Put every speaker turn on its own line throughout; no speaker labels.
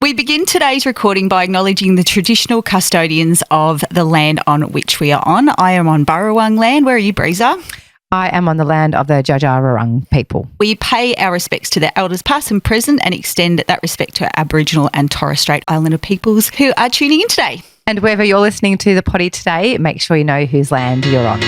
We begin today's recording by acknowledging the traditional custodians of the land on which we are on. I am on Burrawang land. Where are you, Breeza?
I am on the land of the Djajarurrung people.
We pay our respects to the elders past and present and extend that respect to Aboriginal and Torres Strait Islander peoples who are tuning in today.
And wherever you're listening to the potty today, make sure you know whose land you're on.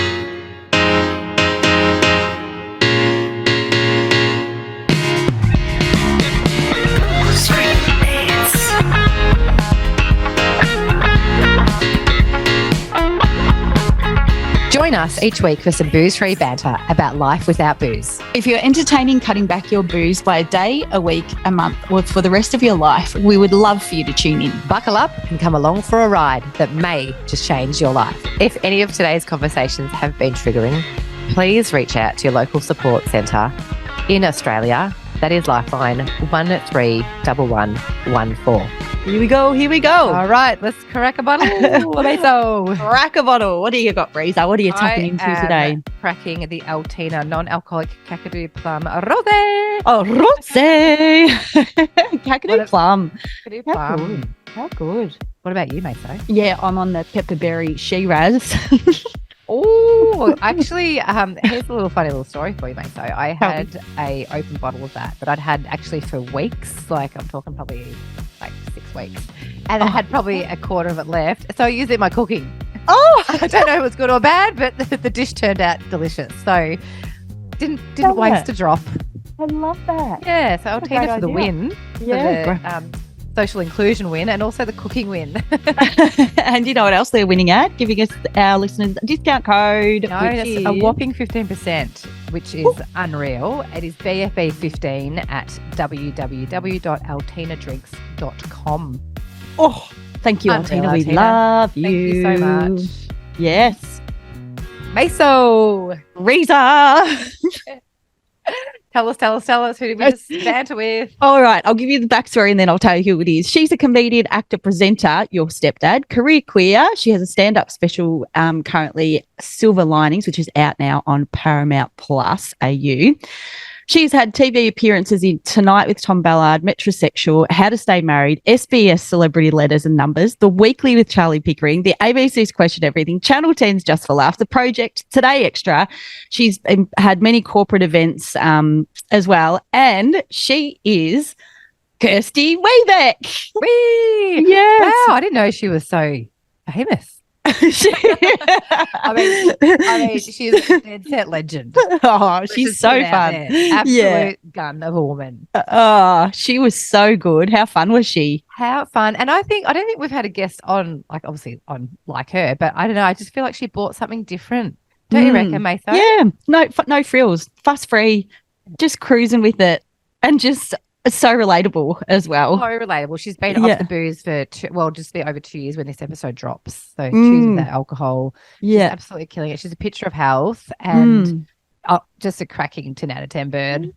Join us each week for some booze-free banter about life without booze.
If you're entertaining cutting back your booze by a day, a week, a month, or for the rest of your life, we would love for you to tune in.
Buckle up and come along for a ride that may just change your life. If any of today's conversations have been triggering, please reach out to your local support centre in Australia. That is Lifeline 131114.
Here we go.
All right, let's crack a bottle. Maso.
Crack a bottle. What do you got, Breeza? What are you tapping into today?
Cracking the Altina non-alcoholic Kakadu plum rosé.
Oh, rosé. Kakadu plum.
Kakadu plum.
How good.
What about you, Maso?
Yeah, I'm on the pepperberry Shiraz.
Oh, actually, here's a funny little story for you, mate. So I had a open bottle of that, but I'd had actually for weeks, like I'm talking probably like 6 weeks, and I had probably a quarter of it left. So I used it in my cooking.
Oh,
I don't know if it was good or bad, but the dish turned out delicious. So didn't waste a drop.
I love that.
Yeah, so Altina for the win.
Yeah.
For the, social inclusion win and also the cooking win.
And you know what else they're winning at? Giving us, our listeners, a discount code.
No, that's a whopping 15%, which is unreal. It is BFB15 at www.altinadrinks.com.
Oh, thank you, Altina. We love you.
Thank you so much.
Yes.
Maso.
Reza.
Tell us. Who did we just banter with?
All right. I'll give you the backstory and then I'll tell you who it is. She's a comedian, actor, presenter, your stepdad, career queer. She has a stand-up special currently, Silver Linings, which is out now on Paramount Plus AU. She's had TV appearances in Tonight with Tom Ballard, Metrosexual, How to Stay Married, SBS Celebrity Letters and Numbers, The Weekly with Charlie Pickering, the ABC's Question Everything, Channel 10's Just for Laughs, The Project, Today Extra. She's had many corporate events as well. And she is Kirsty Webeck.
Whee!
Yes.
Wow, I didn't know she was so famous. I mean, she's a dead set legend.
Oh, she's so fun.
Absolute gun of a woman.
Oh, she was so good. How fun was she?
How fun. And I don't think we've had a guest on, like, obviously on like her, but I don't know. I just feel like she brought something different. Don't you reckon, Maso?
Yeah. No frills, fuss free, just cruising with it and just so relatable as well.
So relatable. She's been off the booze for just be over 2 years when this episode drops. So choosing that alcohol. She's absolutely killing it. She's a picture of health and just a cracking 10 out of 10 bird.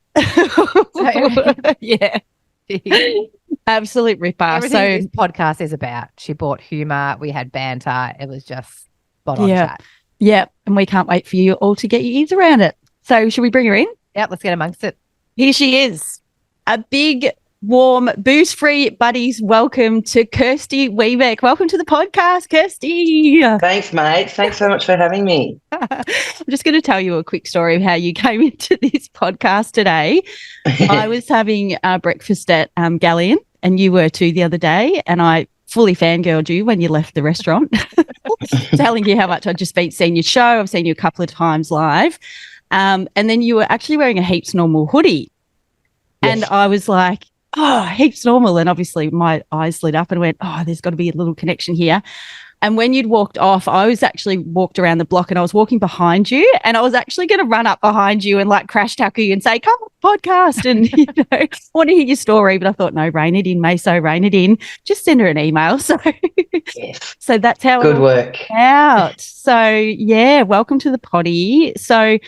Yeah. Absolute ripper.
Everything this podcast is about. She brought humour. We had banter. It was just spot on chat.
Yeah. And we can't wait for you all to get your ears around it. So should we bring her in?
Yeah, let's get amongst it.
Here she is. A big, warm, booze-free buddies welcome to Kirsty Webeck. Welcome to the podcast, Kirsty.
Thanks, mate. Thanks so much for having me.
I'm just going to tell you a quick story of how you came into this podcast today. I was having breakfast at Galleon, and you were too the other day, and I fully fangirled you when you left the restaurant, telling you how much I'd just seen your show. I've seen you a couple of times live. And then you were actually wearing a Heaps Normal hoodie. Yes. And I was like, oh, Heaps Normal. And obviously my eyes lit up and went, oh, there's got to be a little connection here. And when you'd walked off, I was actually walked around the block and I was walking behind you and I was actually going to run up behind you and like crash tackle you and say, come on, podcast. And, you know, want to hear your story. But I thought, no, rein it in, Maso, rein it in. Just send her an email. So, so that's how
Good work.
Out. So, yeah, welcome to the potty. So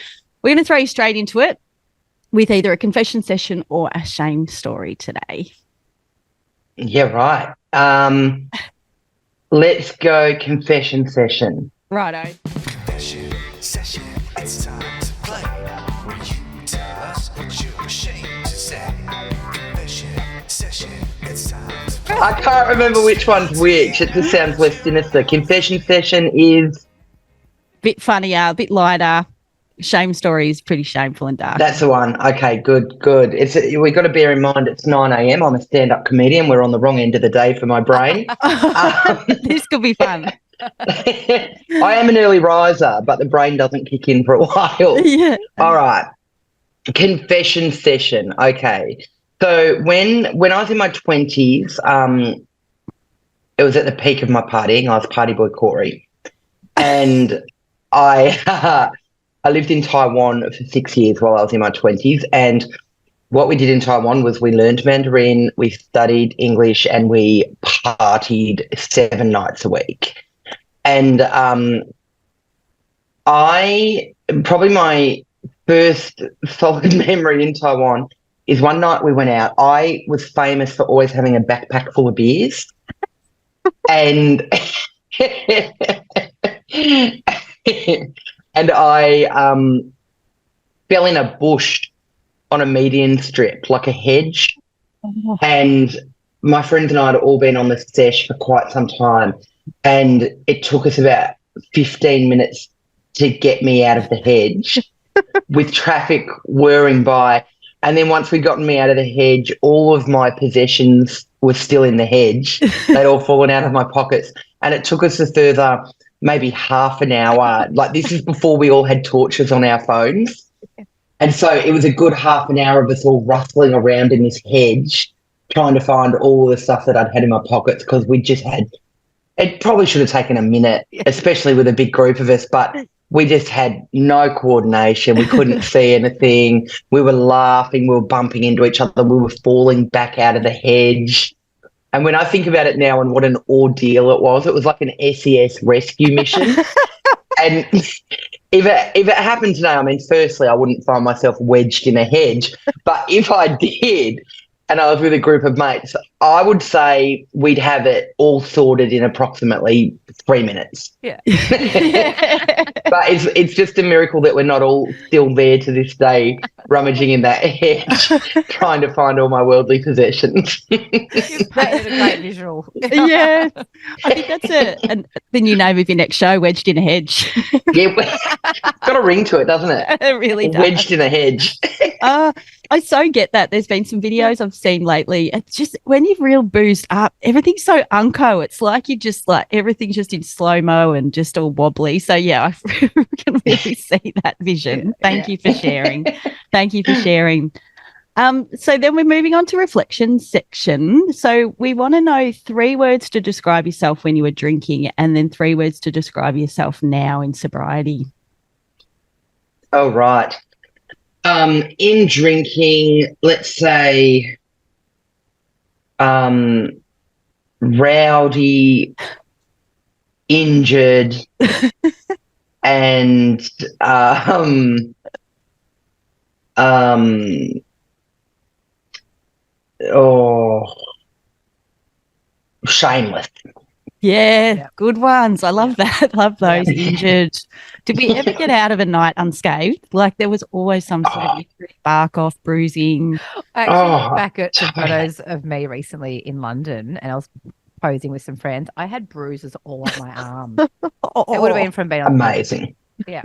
we're going to throw you straight into it with either a confession session or a shame story today.
Yeah, right. Let's go confession session.
Righto.
Confession session, it's time to play. Where you tell us what you're ashamed to say. Confession session, it's time to play.
I can't remember which one's which. It just sounds less sinister. Confession session is...
Bit funnier, a bit lighter. Shame story is pretty shameful and dark.
That's the one. Okay, good. We've got to bear in mind it's 9 a.m. I'm a stand-up comedian. We're on the wrong end of the day for my brain.
This could be fun.
I am an early riser, but the brain doesn't kick in for a while.
Yeah.
All right. Confession session. Okay. So when I was in my 20s, it was at the peak of my partying. I was party boy Corey. And I lived in Taiwan for 6 years while I was in my 20s. And what we did in Taiwan was we learned Mandarin, we studied English, and we partied 7 nights a week. And probably my first solid memory in Taiwan is one night we went out. I was famous for always having a backpack full of beers. And and I fell in a bush on a median strip, like a hedge.
Oh.
And my friends and I had all been on the sesh for quite some time. And it took us about 15 minutes to get me out of the hedge with traffic whirring by. And then once we'd gotten me out of the hedge, all of my possessions were still in the hedge. They'd all fallen out of my pockets. And it took us a further maybe half an hour. Like, this is before we all had torches on our phones. And so it was a good half an hour of us all rustling around in this hedge trying to find all the stuff that I'd had in my pockets, because we just had – it probably should have taken a minute, especially with a big group of us, but we just had no coordination. We couldn't see anything. We were laughing. We were bumping into each other. We were falling back out of the hedge. And when I think about it now and what an ordeal it was like an SES rescue mission. And if it happened today, I mean, firstly, I wouldn't find myself wedged in a hedge. But if I did and I was with a group of mates, I would say we'd have it all sorted in approximately 3 minutes.
Yeah.
But it's just a miracle that we're not all still there to this day, rummaging in that hedge, trying to find all my worldly possessions.
You've painted a great visual.
Yeah, I think that's the new name of your next show, Wedged in a Hedge.
Yeah, it's got a ring to it, doesn't it?
It really does.
Wedged in a hedge.
I so get that. There's been some videos I've seen lately. It's just when you've real boozed up, everything's so unco. It's like you just like everything's just in slow-mo and just all wobbly. So, yeah, I can really see that vision. Thank you for sharing. Thank you for sharing. So then we're moving on to reflection section. So we want to know 3 words to describe yourself when you were drinking, and then 3 words to describe yourself now in sobriety.
Oh, right. In drinking, let's say rowdy, injured, and shameless.
Yeah, good ones. I love that. Love those. Injured. Did we ever get out of a night unscathed? Like there was always some sort of injury, bark off, bruising.
I actually looked back at some photos of me recently in London, and I was posing with some friends. I had bruises all on my arm. It would have been from being on
amazing.
Yeah.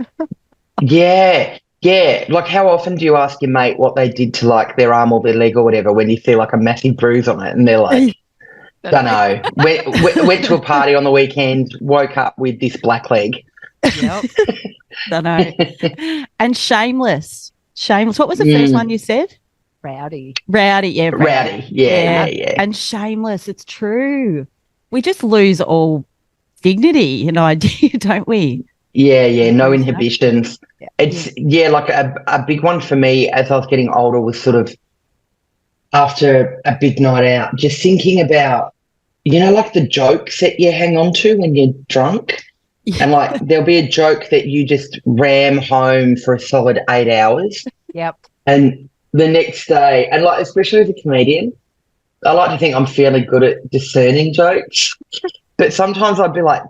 Yeah. Like, how often do you ask your mate what they did to like their arm or their leg or whatever when you see like a massive bruise on it, and they're like, don't know. Went to a party on the weekend, woke up with this black leg.
Yep.
Don't know. And shameless. What was the first one you said?
Rowdy.
Yeah.
Rowdy. Yeah.
And shameless. It's true. We just lose all dignity and idea, don't we?
Yeah. No inhibitions.
Yeah.
It's like a big one for me as I was getting older was sort of after a big night out, just thinking about, like the jokes that you hang on to when you're drunk. Yeah. And like there'll be a joke that you just ram home for a solid 8 hours.
Yep.
And the next day, and like especially as a comedian, I like to think I'm fairly good at discerning jokes. But sometimes I'd be like,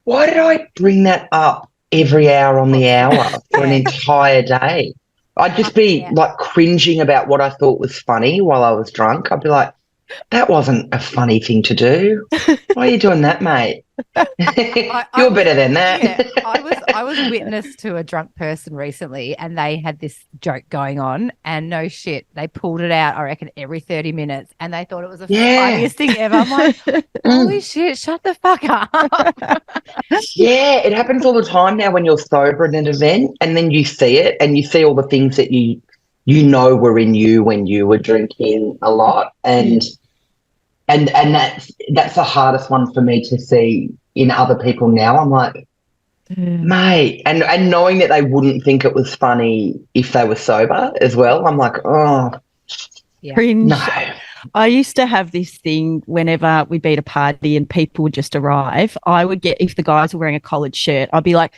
why did I bring that up every hour on the hour for an entire day? I'd just be like cringing about what I thought was funny while I was drunk. I'd be like, that wasn't a funny thing to do. Why are you doing that, mate?
I
You're
was-
better than that.
Yeah, I was witness to a drunk person recently, and they had this joke going on, and no shit, they pulled it out, I reckon, every 30 minutes, and they thought it was the
Yeah.
funniest thing ever. I'm like, holy shit, shut the fuck up.
Yeah, it happens all the time now when you're sober at an event, and then you see it, and you see all the things that you know were in you when you were drinking a lot, and that's the hardest one for me to see in other people now. I'm like, mate, and knowing that they wouldn't think it was funny if they were sober as well. I'm like, oh
Cringe.
no.
I used to have this thing whenever we'd be at a party and people would just arrive. I would get, if the guys were wearing a collared shirt, I'd be like,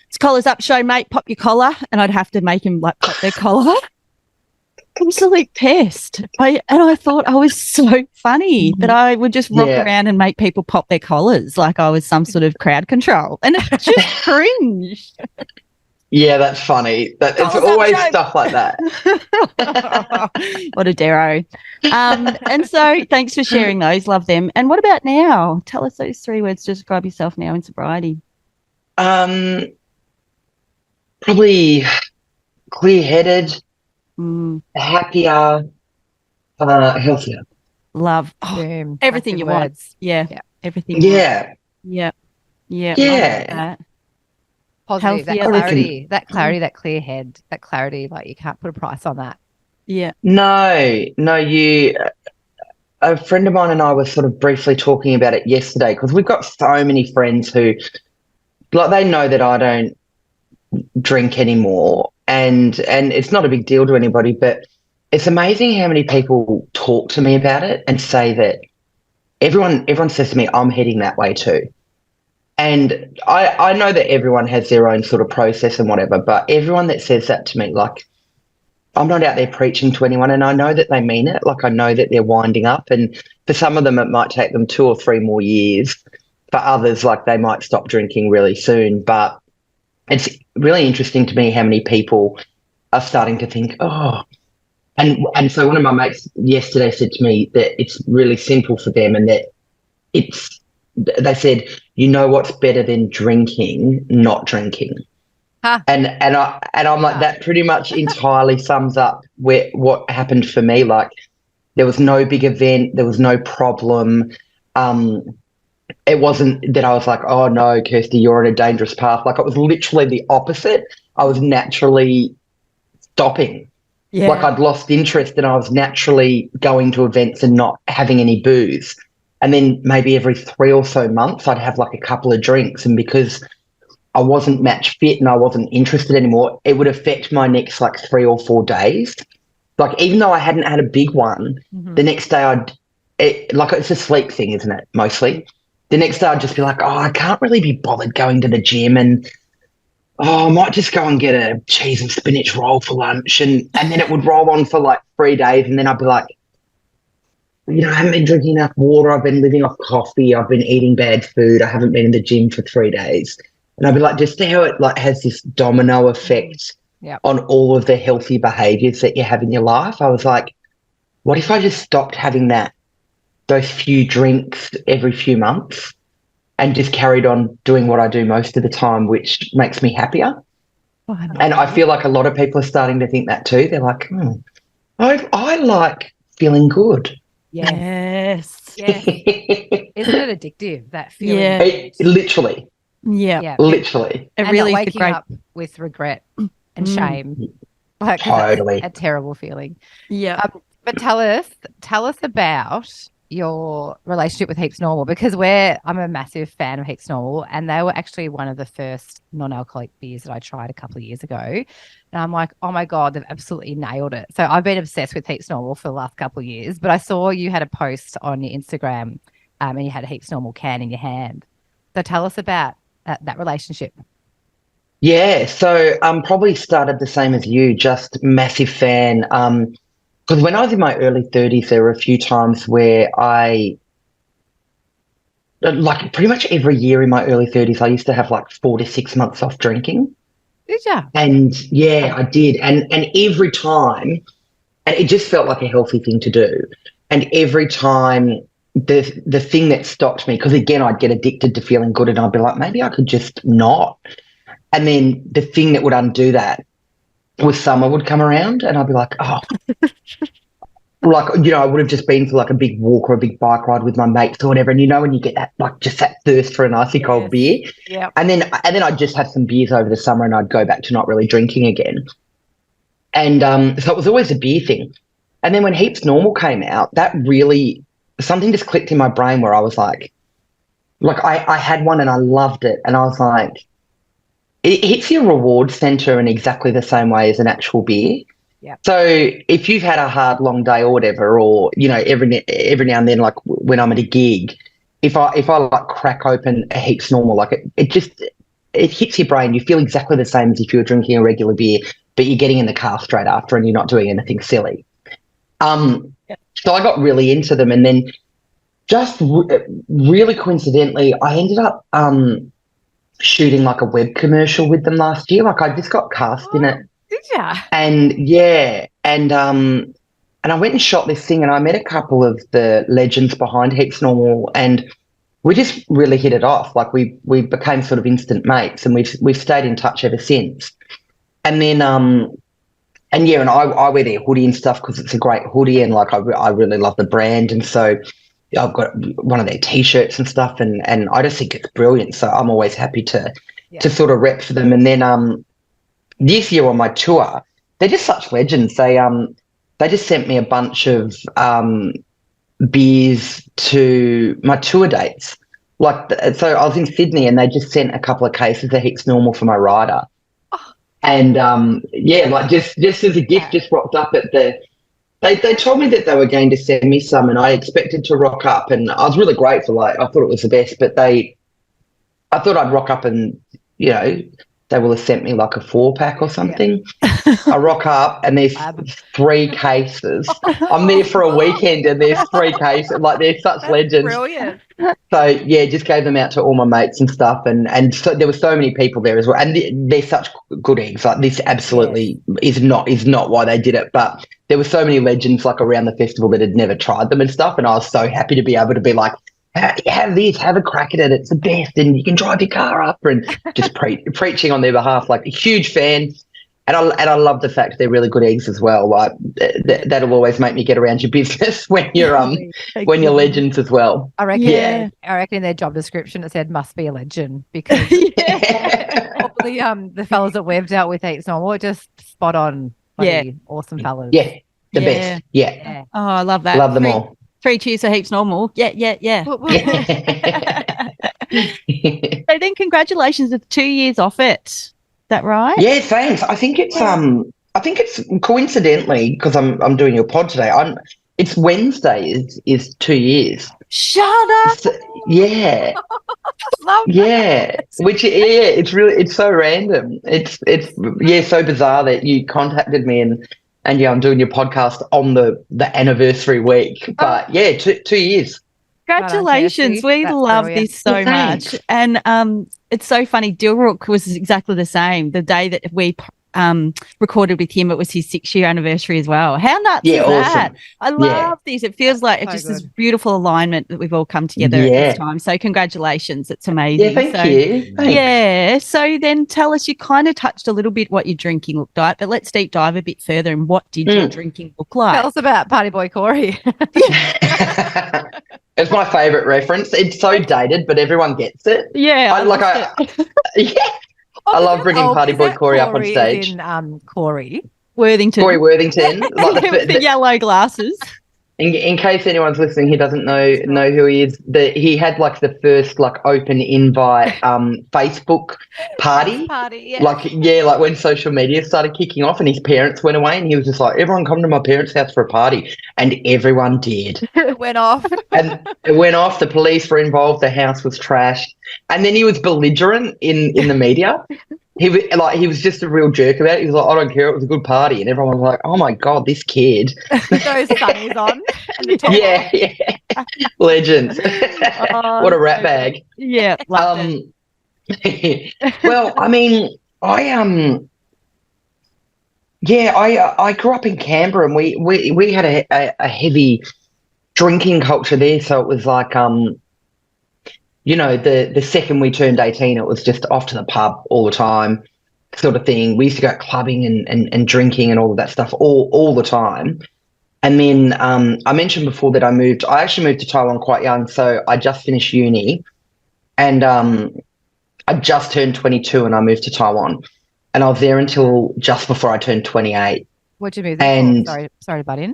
it's collar's up show, mate, pop your collar. And I'd have to make him like pop their collar. Absolute pest. I thought I was so funny that I would just rock around and make people pop their collars like I was some sort of crowd control. And it's just cringe.
Yeah, that's funny. It's always stuff like that.
What a dero. And so thanks for sharing those. Love them. And what about now? Tell us those 3 words to describe yourself now in sobriety.
Probably clear-headed, happier, healthier.
Love.
Boom.
Everything
Massive
you want.
words.
Yeah.
Yeah.
Everything you want.
Yeah.
Yeah. Yeah.
Yeah.
I love that.
Positive, that
Healthier.
clarity, that clear head, that clarity, like you can't put a price on that.
Yeah.
No, a friend of mine and I were sort of briefly talking about it yesterday, because we've got so many friends who, like, they know that I don't drink anymore, and it's not a big deal to anybody, but it's amazing how many people talk to me about it and say that everyone says to me, I'm heading that way too. And I know that everyone has their own sort of process and whatever, but everyone that says that to me, like, I'm not out there preaching to anyone, and I know that they mean it. Like, I know that they're winding up, and for some of them, it might take them 2 or 3 more years. For others, like, they might stop drinking really soon. But it's really interesting to me how many people are starting to think, oh, and so one of my mates yesterday said to me that it's really simple for them, and that they said, you know what's better than drinking? Not drinking.
Huh.
And I'm like, that pretty much entirely sums up what happened for me. Like, there was no big event, there was no problem. It wasn't that I was like, oh no, Kirsty, you're on a dangerous path. Like, it was literally the opposite. I was naturally stopping.
Yeah.
Like, I'd lost interest, and I was naturally going to events and not having any booze. And then maybe every 3 or so months, I'd have like a couple of drinks. And because I wasn't match fit and I wasn't interested anymore, it would affect my next like 3 or 4 days. Like, even though I hadn't had a big one, the next day it's a sleep thing, isn't it? Mostly. The next day I'd just be like, oh, I can't really be bothered going to the gym, and I might just go and get a cheese and spinach roll for lunch. And then it would roll on for like 3 days, and then I'd be like, I haven't been drinking enough water. I've been living off coffee. I've been eating bad food. I haven't been in the gym for 3 days. And I'd be like, just how it like has this domino effect on all of the healthy behaviours that you have in your life. I was like, what if I just stopped having those few drinks every few months and just carried on doing what I do most of the time, which makes me happier? And I feel like a lot of people are starting to think that too. They're like, I like feeling good.
Yes. Isn't it addictive, that feeling?
Yeah.
Literally.
Yeah.
Literally.
It
and
really
not
is
waking up with regret and shame. Like,
Totally.
a terrible feeling.
Yeah.
But tell us about your relationship with Heaps Normal, because I'm a massive fan of Heaps Normal, and they were actually one of the first non-alcoholic beers that I tried a couple of years ago. And I'm like, oh my God, they've absolutely nailed it. So I've been obsessed with Heaps Normal for the last couple of years, but I saw you had a post on your Instagram and you had a Heaps Normal can in your hand. So tell us about that relationship.
Yeah, so probably started the same as you, just massive fan. Because when I was in my early 30s, there were a few times where like pretty much every year in my early 30s, I used to have like 4 to 6 months off drinking.
Did you?
And yeah, I did. And every time, and it just felt like a healthy thing to do. And every time the thing that stopped me, because again, I'd get addicted to feeling good and I'd be like, maybe I could just not. And then the thing that would undo that was summer would come around and I'd be like, oh, like, you know, I would have just been for like a big walk or a big bike ride with my mates or whatever. And you know, when you get that, like just that thirst for an icy cold beer.
Yeah.
And then I'd just have some beers over the summer and I'd go back to not really drinking again. And so it was always a beer thing. And then when Heaps Normal came out, that really, something just clicked in my brain where I was like I had one and I loved it. And I was like, it hits your reward center in exactly the same way as an actual beer.
Yeah.
So if you've had a hard, long day or whatever, or, you know, every now and then, like when I'm at a gig, if I like crack open a Heaps Normal, like it hits your brain. You feel exactly the same as if you were drinking a regular beer, but you're getting in the car straight after and you're not doing anything silly. So I got really into them, and then just really coincidentally, I ended up shooting like a web commercial with them last year. Like I just got cast in it.
Did ya?
And and I went and shot this thing, and I met a couple of the legends behind Heaps Normal, and we just really hit it off. Like we became sort of instant mates, and we've stayed in touch ever since. And then and I wear their hoodie and stuff because it's a great hoodie, and like I really love the brand, and so I've got one of their T-shirts and stuff, and I just think it's brilliant. So I'm always happy to sort of rep for them. And then this year on my tour, they're just such legends. They just sent me a bunch of beers to my tour dates. Like so I was in Sydney, and they just sent a couple of cases of Heaps Normal for my rider. And like just as a gift, just rocked up at the. They told me that they were going to send me some, and I expected to rock up, and I was really grateful. Like I thought it was the best, but I thought I'd rock up, and you know, they will have sent me like a 4-pack or something. I rock up, and there's 3 cases. I'm there for a weekend, and there's 3 cases. Like they're such legends.
Brilliant.
So yeah, just gave them out to all my mates and stuff, and so there were so many people there as well, and they're such good eggs. Like this absolutely is not why they did it, but there were so many legends like around the festival that had never tried them and stuff, and I was so happy to be able to be like, have this, have a crack at it, it's the best, and you can drive your car up, and just preaching on their behalf. Like a huge fan. And I love the fact they're really good eggs as well. Like that'll always make me get around your business when you're when you're legends as well.
I reckon. Yeah. I reckon in their job description it said must be a legend, because all the fellas that we've dealt with Heaps Normal are just spot on. Awesome fellas.
Yeah, the best. Yeah.
Oh, I love that.
Love them all.
3 cheers for Heaps Normal. Yeah. So then, congratulations, it's 2 years off it. Is that right?
Yeah, thanks. I think it's coincidentally, because I'm doing your pod today. It's Wednesday is 2 years.
Shut up.
Yeah.
Love
that. Which it's so random. It's so bizarre that you contacted me and I'm doing your podcast on the anniversary week. But 2 years.
Congratulations. We love this so much. And it's so funny. Dilrook was exactly the same. The day that we recorded with him, it was his 6-year anniversary as well. How nuts is that? I love this. It feels like it's just this beautiful alignment that we've all come together at this time. So congratulations. It's amazing.
Yeah, thank you. Thanks.
Yeah. So then tell us, you kind of touched a little bit what your drinking looked like, but let's deep dive a bit further. And what did your drinking look like?
Tell us about Party Boy Corey.
It's my favourite reference. It's so dated, but everyone gets it.
Yeah.
I love bringing Party Boy Corey up on stage.
Corey
Worthington.
Corey Worthington. Like
with the yellow glasses.
In case anyone's listening who doesn't know who he is, he had like the first like open invite Facebook party. Like when social media started kicking off and his parents went away, and he was just like, everyone come to my parents' house for a party, and everyone did.
It went off.
And it went off, the police were involved, the house was trashed, and then he was belligerent in the media. He was just a real jerk about it. He was like, I don't care, it was a good party. And everyone was like, oh my God, this kid.
Those sunnies on.
Yeah. Legends. What a rat bag.
Yeah. Well,
I mean, I grew up in Canberra, and we had a heavy drinking culture there. So it was like, you know, the second we turned 18, it was just off to the pub all the time sort of thing. We used to go clubbing and drinking and all of that stuff all the time. And then I mentioned before that I actually moved to Taiwan quite young. So I just finished uni and I just turned 22 and I moved to Taiwan. And I was there until just before I turned 28.
What'd you move there for? Sorry to butt in.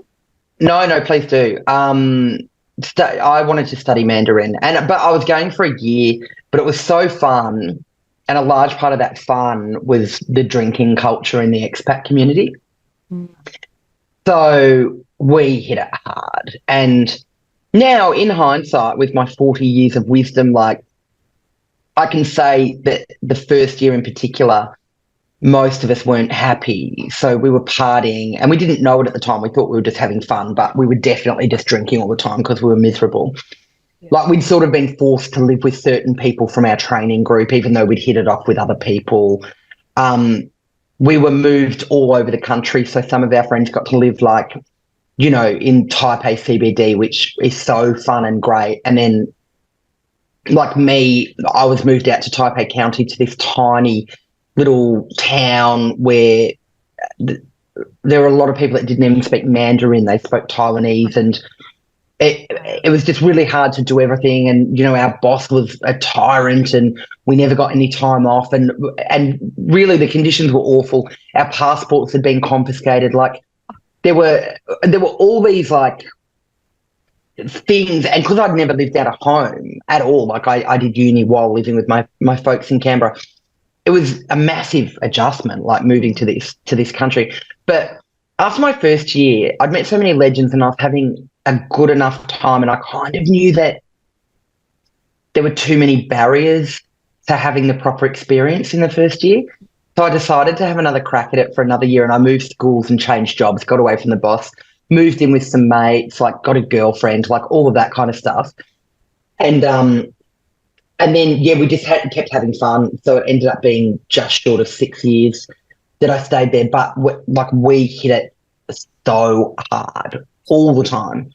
No, please do. I wanted to study Mandarin, but I was going for a year, but it was so fun. And a large part of that fun was the drinking culture in the expat community.
Mm.
So we hit it hard. And now in hindsight, with my 40 years of wisdom, like I can say that the first year in particular, most of us weren't happy. So we were partying and we didn't know it at the time. We thought we were just having fun, but we were definitely just drinking all the time because we were miserable. Yeah. Like we'd sort of been forced to live with certain people from our training group, even though we'd hit it off with other people. We were moved all over the country. So some of our friends got to live like, you know, in Taipei CBD, which is so fun and great. And then like me, I was moved out to Taipei County to this tiny little town where there were a lot of people that didn't even speak Mandarin. They spoke Taiwanese, and it was just really hard to do everything. And, you know, our boss was a tyrant and we never got any time off. And really the conditions were awful. Our passports had been confiscated. Like there were all these like things. And because I'd never lived out of home at all, like I did uni while living with my folks in Canberra, it was a massive adjustment, like moving to this country. But after my first year, I'd met so many legends and I was having a good enough time, and I kind of knew that there were too many barriers to having the proper experience in the first year. So I decided to have another crack at it for another year, and I moved schools and changed jobs, got away from the boss, moved in with some mates, like got a girlfriend, like all of that kind of stuff. And then, yeah, we just kept having fun. So it ended up being just short of 6 years that I stayed there. But we hit it so hard all the time,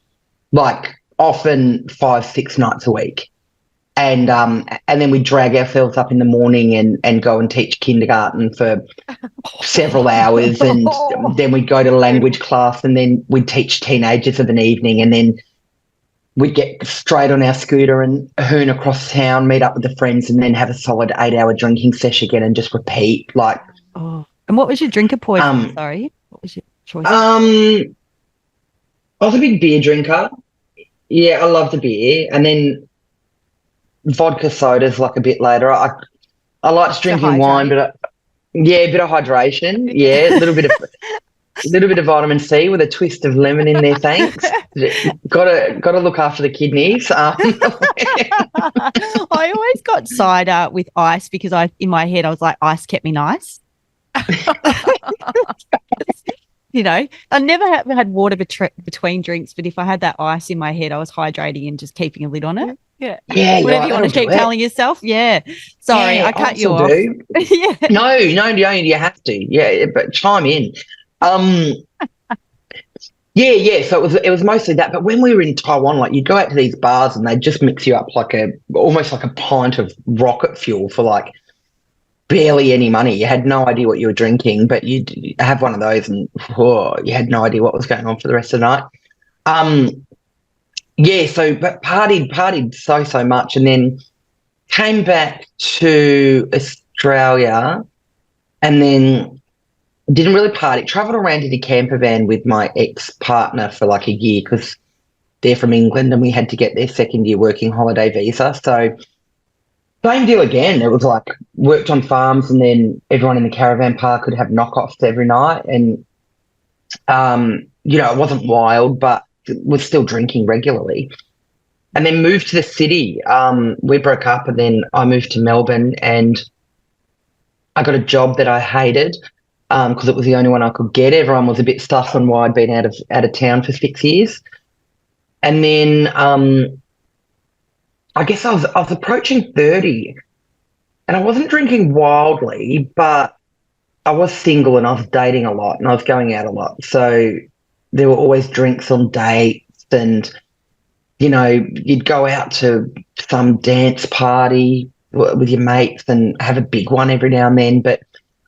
like often 5-6 nights a week. And then we drag ourselves up in the morning and go and teach kindergarten for several hours. And then we'd go to language class, and then we'd teach teenagers of an evening. And then we'd get straight on our scooter and hoon across town, meet up with the friends, and then have a solid 8-hour drinking session again and just repeat. Like,
oh, and what was your drinker poison? Sorry, what was your choice?
I was a big beer drinker. Yeah, I loved the beer, and then vodka sodas like a bit later. I liked drinking wine, but a bit of hydration. Yeah, a little bit of vitamin C with a twist of lemon in there. Thanks. Got to look after the kidneys.
I always got cider with ice because in my head I was like, ice kept me nice. You know, I never had water between drinks, but if I had that ice in my head, I was hydrating and just keeping a lid on it.
Yeah.
Whatever you want to keep telling yourself. Yeah. Sorry,
yeah,
I cut you off.
Yeah. No, you have to. Yeah, but chime in. Yeah. So it was mostly that. But when we were in Taiwan, like you'd go out to these bars and they'd just mix you up almost like a pint of rocket fuel for like barely any money. You had no idea what you were drinking, but you'd have one of those and you had no idea what was going on for the rest of the night. But partied so much, and then came back to Australia and then didn't really party. Travelled around in a camper van with my ex-partner for like a year because they're from England and we had to get their second year working holiday visa. So same deal again. It was like worked on farms, and then everyone in the caravan park could have knockoffs every night. And, it wasn't wild, but was still drinking regularly. And then moved to the city. We broke up, and then I moved to Melbourne, and I got a job that I hated because it was the only one I could get. Everyone was a bit sus on why I'd been out of town for 6 years. And then I guess I was approaching 30, and I wasn't drinking wildly, but I was single and I was dating a lot and I was going out a lot. So there were always drinks on dates, and you know, you'd go out to some dance party with your mates and have a big one every now and then. But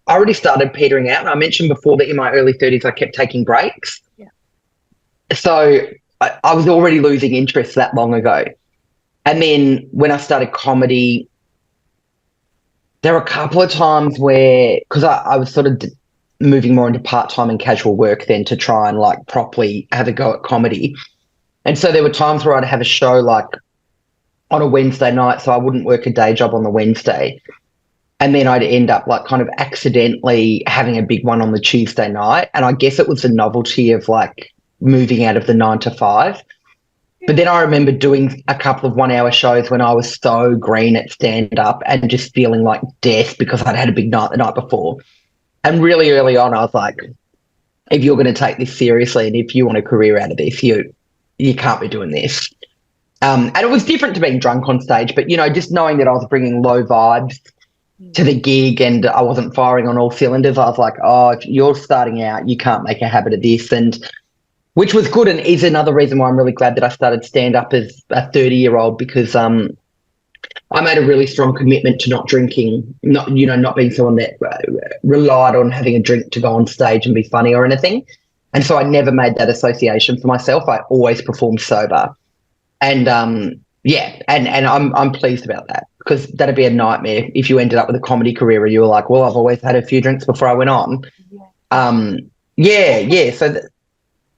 I already started petering out. And I mentioned before that in my early 30s, I kept taking breaks.
Yeah.
So I was already losing interest that long ago. And then when I started comedy, there were a couple of times where, because I was sort of moving more into part-time and casual work then to try and like properly have a go at comedy. And so there were times where I'd have a show like on a Wednesday night, so I wouldn't work a day job on the Wednesday. And then I'd end up like kind of accidentally having a big one on the Tuesday night. And I guess it was the novelty of like moving out of the 9 to 5. But then I remember doing a couple of 1-hour shows when I was so green at stand-up and just feeling like death because I'd had a big night the night before. And really early on, I was like, if you're going to take this seriously and if you want a career out of this, you can't be doing this. And it was different to being drunk on stage, but, you know, just knowing that I was bringing low vibes to the gig and I wasn't firing on all cylinders, I was like, oh, if you're starting out, you can't make a habit of this. And which was good and is another reason why I'm really glad that I started stand-up as a 30-year-old because I made a really strong commitment to not drinking, not being someone that relied on having a drink to go on stage and be funny or anything. And so I never made that association for myself. I always performed sober. And, and I'm pleased about that because that'd be a nightmare if you ended up with a comedy career where you were like, well, I've always had a few drinks before I went on. So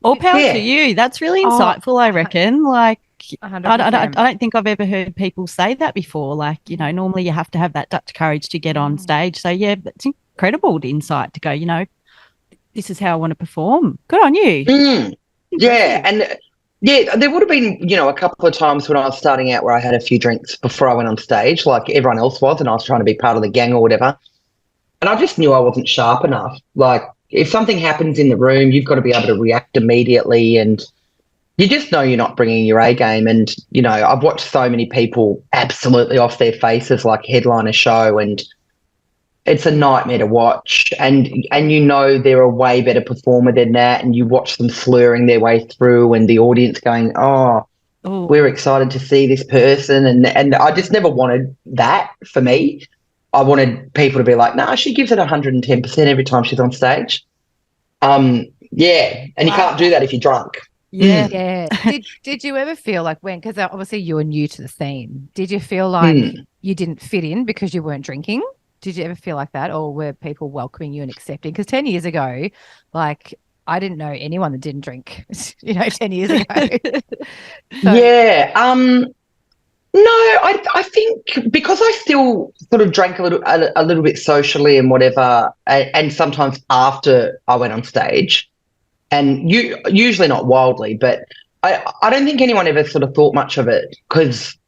all power to you. That's really insightful, I reckon. Like, I don't think I've ever heard people say that before. Like, you know, normally you have to have that Dutch courage to get on stage. So, yeah, it's incredible insight to go, you know, this is how I want to perform. Good on you.
Yeah, and there would have been, you know, a couple of times when I was starting out where I had a few drinks before I went on stage, like everyone else was, and I was trying to be part of the gang or whatever. And I just knew I wasn't sharp enough. Like, if something happens in the room, you've got to be able to react immediately, and you just know you're not bringing your A game. And, you know, I've watched so many people absolutely off their faces, like headline a show, and it's a nightmare to watch. And you know they're a way better performer than that, and you watch them slurring their way through and the audience going, oh, we're excited to see this person. And I just never wanted that for me. I wanted people to be like, no, she gives it 110% every time she's on stage. And you can't do that if you're drunk.
Yeah. Did you ever feel like because obviously you were new to the scene, did you feel like you didn't fit in because you weren't drinking? Did you ever feel like that, or were people welcoming you and accepting? Because 10 years ago, like, I didn't know anyone that didn't drink, you know, 10 years ago.
No, I think because I still sort of drank a little bit socially and whatever, and sometimes after I went on stage, and usually not wildly, but I don't think anyone ever sort of thought much of it because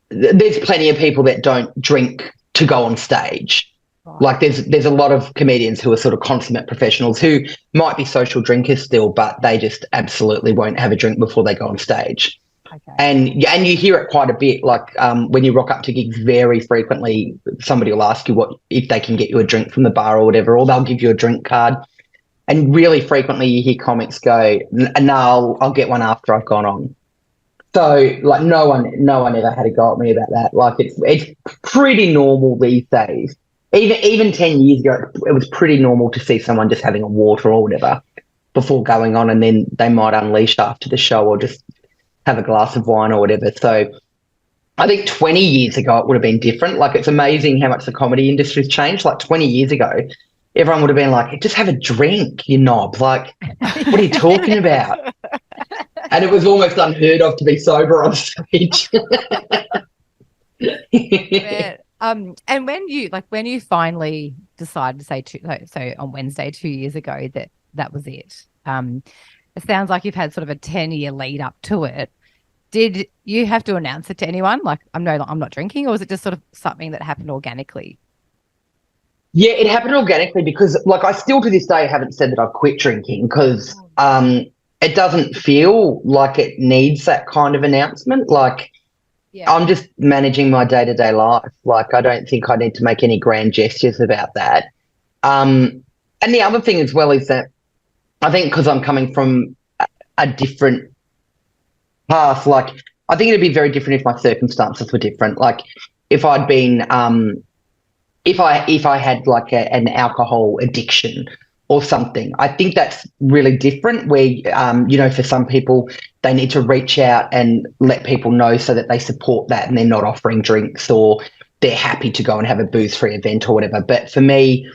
there's plenty of people that don't drink to go on stage. Right. Like there's a lot of comedians who are sort of consummate professionals who might be social drinkers still, but they just absolutely won't have a drink before they go on stage. Okay. And you hear it quite a bit, like when you rock up to gigs very frequently, somebody will ask you if they can get you a drink from the bar or whatever, or they'll give you a drink card. And really frequently you hear comics go, no, I'll get one after I've gone on. So like no one ever had a go at me about that. Like it's pretty normal these days. Even 10 years ago, it was pretty normal to see someone just having a water or whatever before going on, and then they might unleash after the show or just have a glass of wine or whatever. So I think 20 years ago it would have been different. Like it's amazing how much the comedy industry's changed. Like 20 years ago, everyone would have been like, just have a drink, you knob. Like, what are you talking about? And it was almost unheard of to be sober on stage.
And when you finally decided to say so on Wednesday 2 years ago that was it. It sounds like you've had sort of a 10-year lead up to it. Did you have to announce it to anyone? Like, I'm not drinking, or was it just sort of something that happened organically?
Yeah, it happened organically because, like, I still to this day haven't said that I've quit drinking because it doesn't feel like it needs that kind of announcement. Like, I'm just managing my day-to-day life. Like, I don't think I need to make any grand gestures about that. And the other thing as well is that I think because I'm coming from a different past, like, I think it'd be very different if my circumstances were different. Like, if I'd been, if I had like an alcohol addiction or something, I think that's really different. Where, for some people, they need to reach out and let people know so that they support that, and they're not offering drinks, or they're happy to go and have a booze-free event or whatever. But for me,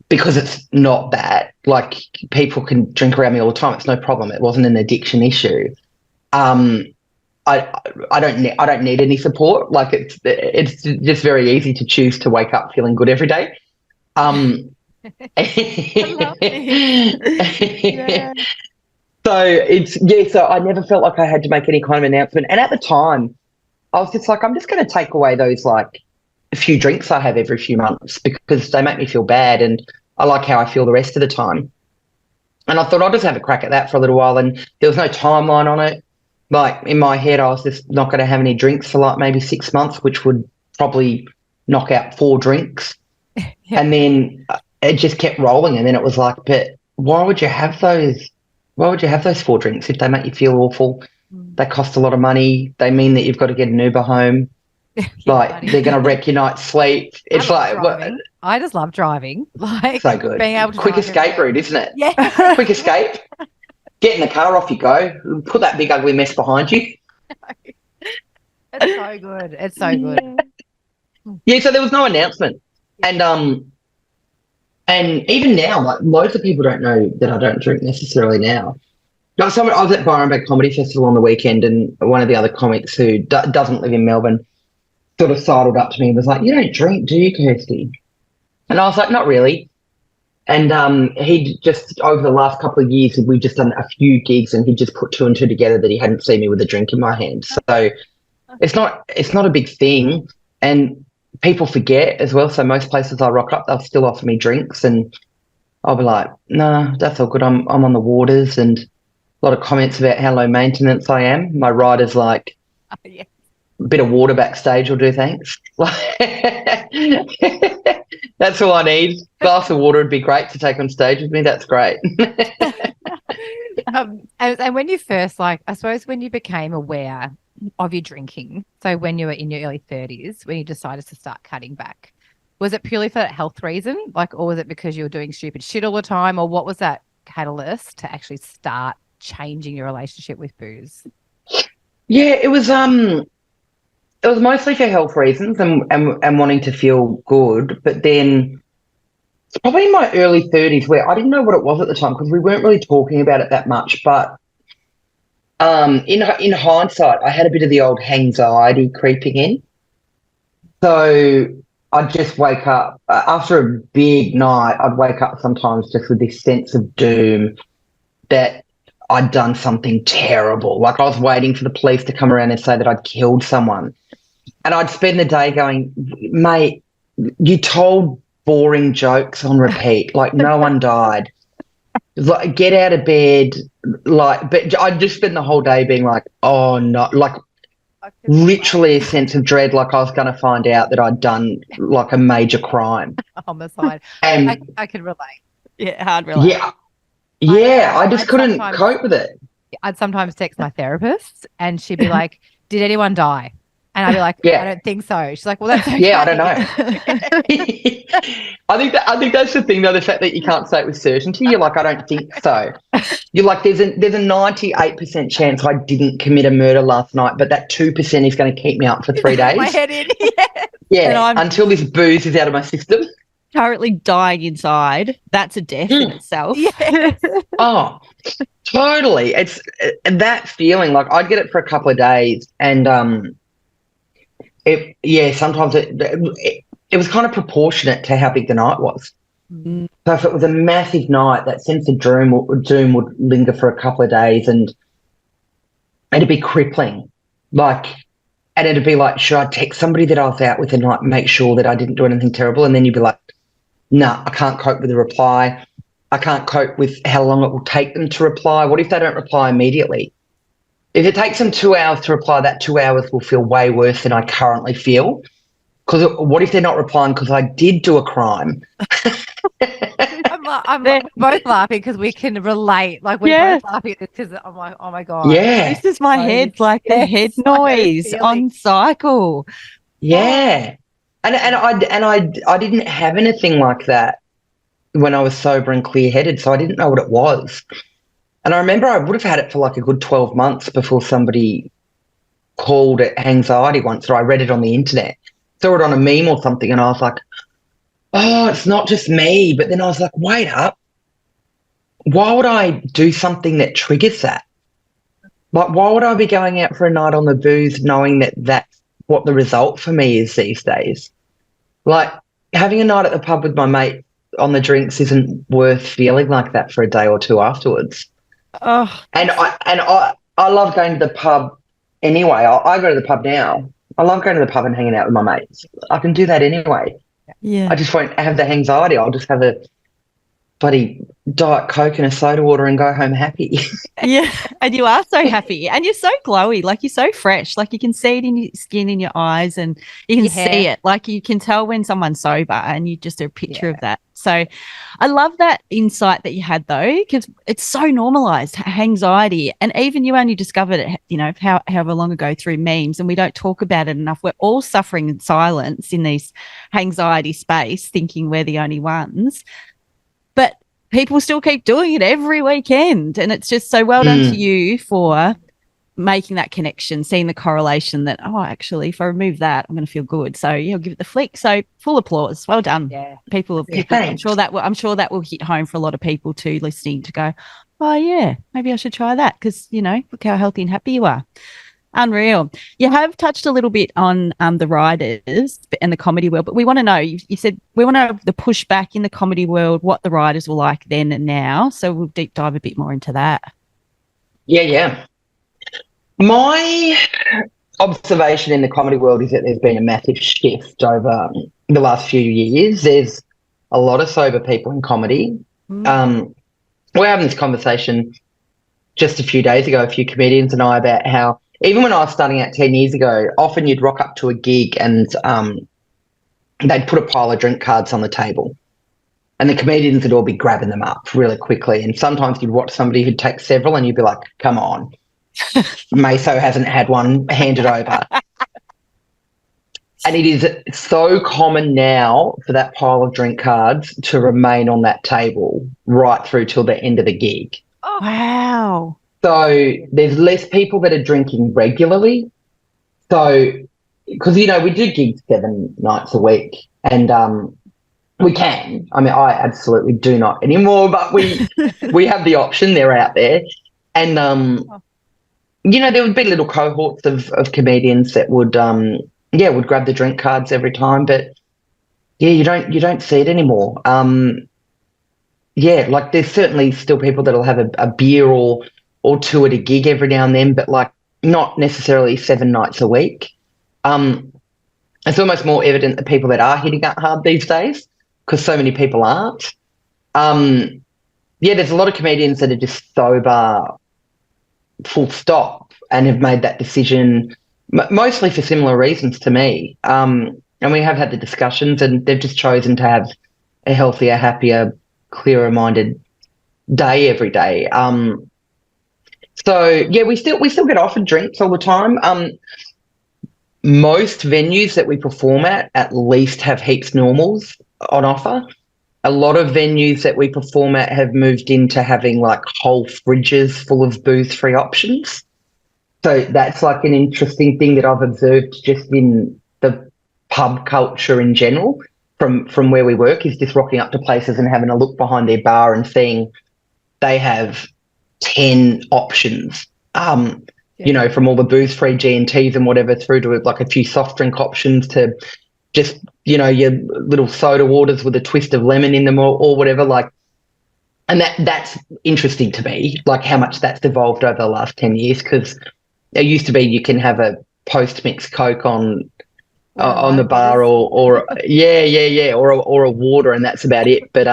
because it's not that, like, people can drink around me all the time. It's no problem. It wasn't an addiction issue. I don't need any support. Like, it's just very easy to choose to wake up feeling good every day.
Yeah.
So I never felt like I had to make any kind of announcement. And at the time, I was just like, I'm just going to take away those, like, a few drinks I have every few months, because they make me feel bad, and I like how I feel the rest of the time. And I thought I'll just have a crack at that for a little while, and there was no timeline on it. Like, in my head, I was just not going to have any drinks for like maybe 6 months, which would probably knock out 4 drinks. And then it just kept rolling. And then it was like, but why would you have those? Why would you have those 4 drinks if they make you feel awful? They cost a lot of money. They mean that you've got to get an Uber home. Like, they're going to wreck your night's sleep. It's like,
I just love driving. Like,
so good.
Being able to
quick
drive
escape
everywhere.
route, isn't it?
Yeah.
Quick escape. Get in the car, off you go. Put that big ugly mess behind you.
It's so good. It's so good.
Yeah, so there was no announcement. And even now, like, loads of people don't know that I don't drink necessarily now. Like, I was at Byron Bay Comedy Festival on the weekend, and one of the other comics who doesn't live in Melbourne sort of sidled up to me and was like, "You don't drink, do you, Kirsty?" And I was like, "Not really." And he'd just, over the last couple of years, we've just done a few gigs, and he'd just put 2 and 2 together that he hadn't seen me with a drink in my hand. So it's not a big thing, and people forget as well. So most places I rock up, they'll still offer me drinks, and I'll be like, "No, that's all good. I'm on the waters." And a lot of comments about how low maintenance I am. My rider's like,
Yeah.
a bit of water backstage will do, thanks. That's all I need. Glass of water would be great to take on stage with me. That's great.
And when you first, like, I suppose when you became aware of your drinking, so when you were in your early 30s, when you decided to start cutting back, was it purely for that health reason? Like, or was it because you were doing stupid shit all the time? Or what was that catalyst to actually start changing your relationship with booze?
Yeah, it was mostly for health reasons and wanting to feel good. But then it's probably in my early 30s where I didn't know what it was at the time, because we weren't really talking about it that much. But in hindsight, I had a bit of the old anxiety creeping in. So I'd just wake up after a big night. I'd wake up sometimes just with this sense of doom that I'd done something terrible. Like, I was waiting for the police to come around and say that I'd killed someone. And I'd spend the day going, "Mate, you told boring jokes on repeat. Like, no one died. Like, get out of bed." Like, but I'd just spend the whole day being like, "Oh no," like, literally a sense of dread, like I was going to find out that I'd done like a major crime.
Homicide.
And
I could relate.
Yeah, hard relate.
Yeah, I just couldn't cope with it.
I'd sometimes text my therapist and she'd be like, "Did anyone die?" And I'd be like,
Yeah.
"I don't think so." She's like, "Well, that's okay."
Yeah, I don't know. I think that's the thing, though, the fact that you can't say it with certainty. You're like, "I don't think so." You're like, there's a 98% chance I didn't commit a murder last night, but that 2% is going to keep me up for 3 days.
My head in.
Yeah, until this booze is out of my system.
Currently dying inside. That's a death in itself.
Yes.
Oh, totally. It's that feeling. Like, I'd get it for a couple of days, and sometimes it was kind of proportionate to how big the night was.
Mm.
So if it was a massive night, that sense of doom would linger for a couple of days, and it'd be crippling. Like, and it'd be like, should I text somebody that I was out with and like make sure that I didn't do anything terrible? And then you'd be like, "Nah, I can't cope with the reply. I can't cope with how long it will take them to reply. What if they don't reply immediately? If it takes them 2 hours to reply, that 2 hours will feel way worse than I currently feel. Because what if they're not replying because I did do a crime?"
I'm I'm both laughing because we can relate. Like we're both laughing because I'm like, oh my God.
Yeah.
This is my head, like the head
Yes, I know the
noise
feeling.
on cycle.
Yeah. And I didn't have anything like that when I was sober and clear-headed, so I didn't know what it was. And I remember I would have had it for like a good 12 months before somebody called it anxiety once, or I read it on the internet, saw it on a meme or something, and I was like, oh, it's not just me. But then I was like, wait up. Why would I do something that triggers that? Like, why would I be going out for a night on the booze knowing that that's what the result for me is these days? Like, having a night at the pub with my mate on the drinks isn't worth feeling like that for a day or two afterwards.
Oh,
And I love going to the pub anyway. I go to the pub now. I love going to the pub and hanging out with my mates. I can do that anyway.
yeah.
I just won't have the anxiety. I'll just have a bloody Diet Coke and a soda water and go home happy.
Yeah. And you are so happy and you're so glowy. Like you're so fresh. Like you can see it in your skin, in your eyes, and you can see it. Like you can tell when someone's sober and you just a picture of that. So I love that insight that you had though, because it's so normalized, anxiety. And even you only discovered it, you know, however long ago through memes, and we don't talk about it enough. We're all suffering in silence in this anxiety space, thinking we're the only ones. But people still keep doing it every weekend. And it's just so well done to you for making that connection, seeing the correlation that, oh, actually, if I remove that, I'm going to feel good. So, yeah, I'll give it the flick. So full applause. Well done.
Yeah.
People I'm sure that will hit home for a lot of people too, listening to go, oh, yeah, maybe I should try that because, you know, look how healthy and happy you are. Unreal. You have touched a little bit on the writers and the comedy world, but we want to know, you said we want to know the pushback in the comedy world, what the writers were like then and now. So we'll deep dive a bit more into that.
Yeah. My observation in the comedy world is that there's been a massive shift over the last few years. There's a lot of sober people in comedy. We're having this conversation just a few days ago, a few comedians and I, about how even when I was starting out 10 years ago, often you'd rock up to a gig and they'd put a pile of drink cards on the table and the comedians would all be grabbing them up really quickly. And sometimes you'd watch somebody who'd take several and you'd be like, come on, Maso hasn't had one handed over. And it is so common now for that pile of drink cards to remain on that table right through till the end of the gig.
Oh, wow.
So there's less people that are drinking regularly. So, because, you know, we do gigs 7 nights a week and we can. I mean, I absolutely do not anymore, but we have the option. They're out there. And, you know, there would be little cohorts of comedians that would grab the drink cards every time. But, yeah, you don't see it anymore. Yeah, like there's certainly still people that'll have a beer or two at a gig every now and then, but like not necessarily 7 nights a week. It's almost more evident the people that are hitting it hard these days because so many people aren't. Yeah, there's a lot of comedians that are just sober full stop and have made that decision mostly for similar reasons to me. And we have had the discussions and they've just chosen to have a healthier, happier, clearer-minded day every day. So yeah, we still get offered drinks all the time. Most venues that we perform at least have heaps normals on offer. A lot of venues that we perform at have moved into having like whole fridges full of booze-free options. So that's like an interesting thing that I've observed just in the pub culture in general from where we work, is just rocking up to places and having a look behind their bar and seeing they have 10 options, you know, from all the booze-free G&Ts and whatever through to like a few soft drink options to just, you know, your little soda waters with a twist of lemon in them or whatever. Like, and that's interesting to me, like how much that's evolved over the last 10 years, because it used to be you can have a post-mix Coke on the bar or a water, and that's about it. But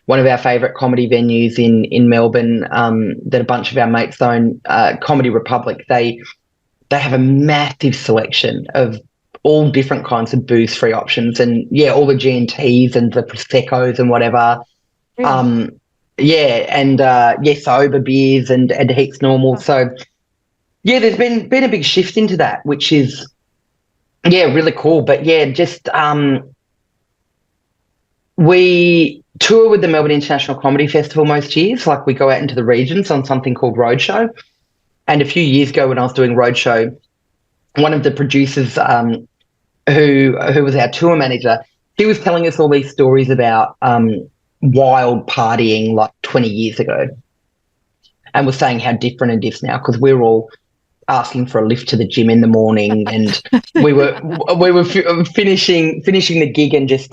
one of our favourite comedy venues in Melbourne, that a bunch of our mates own, Comedy Republic, they have a massive selection of all different kinds of booze-free options, and yeah, all the G&Ts and the Proseccos and whatever.
Really?
Sober beers and heaps normal. So yeah, there's been a big shift into that, which is really cool. But just we tour with the Melbourne International Comedy Festival most years. Like we go out into the regions on something called Roadshow. And a few years ago when I was doing Roadshow, one of the producers who was our tour manager, he was telling us all these stories about wild partying like 20 years ago, and was saying how different it is now because we're all asking for a lift to the gym in the morning, and we were finishing the gig and just,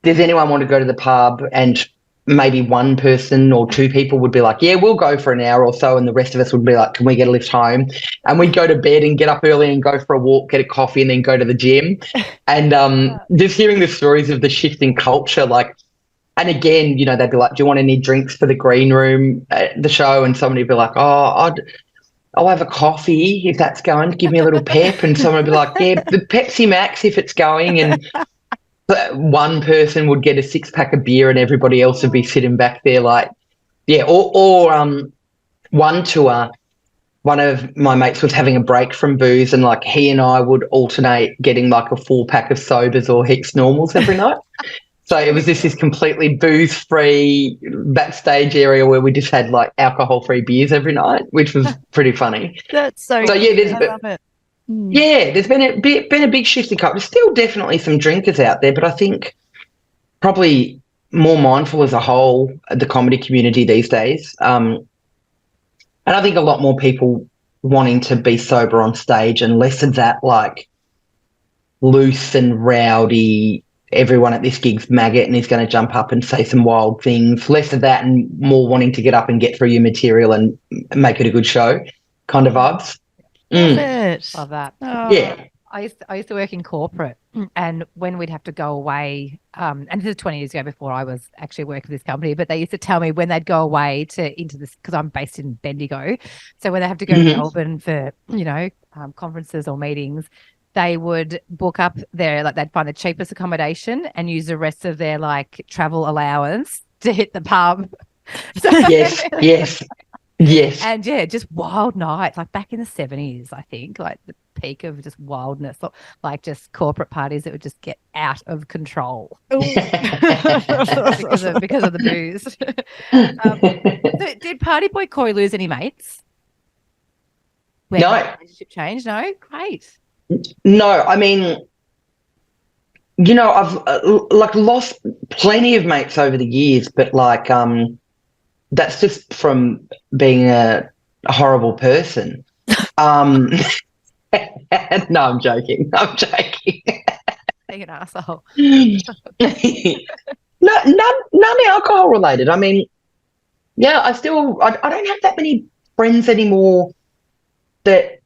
does anyone want to go to the pub? And maybe one person or two people would be like, yeah, we'll go for an hour or so, and the rest of us would be like, can we get a lift home? And we'd go to bed and get up early and go for a walk, get a coffee, and then go to the gym. And just hearing the stories of the shift in culture, like, and again, they'd be like, do you want any drinks for the green room at the show? And somebody would be like, I'll have a coffee if that's going, give me a little pep. And someone would be like, yeah, the Pepsi Max if it's going. And one person would get a 6-pack of beer and everybody else would be sitting back there like, one tour, one of my mates was having a break from booze, and like he and I would alternate getting like a 4-pack of sobers or heaps normals every night. So it was this completely booze-free backstage area where we just had like alcohol-free beers every night, which was pretty funny.
That's so
I love
it.
Yeah, there's been a big shift in culture. There's still definitely some drinkers out there, but I think probably more mindful as a whole, the comedy community these days. And I think a lot more people wanting to be sober on stage and less of that like loose and rowdy, everyone at this gig's maggot and is going to jump up and say some wild things. Less of that and more wanting to get up and get through your material and make it a good show kind of vibes.
Love it.
Love that.
Oh.
Yeah.
I used to work in corporate, and when we'd have to go away, and this is 20 years ago before I was actually working for this company, but they used to tell me when they'd go away into this, because I'm based in Bendigo, so when they have to go to Melbourne for conferences or meetings, they would book up they'd find the cheapest accommodation and use the rest of their like travel allowance to hit the pub. So,
Yes.
And just wild nights, like back in the 70s, I think, like the peak of just wildness, like just corporate parties that would just get out of control because of the booze. Did Party Boy Corey lose any mates?
No.
The relationship changed? No? Great.
No, I mean, I've lost plenty of mates over the years, but like that's just from being a horrible person. No, I'm joking.
Being an asshole.
None alcohol related. I mean, I don't have that many friends anymore that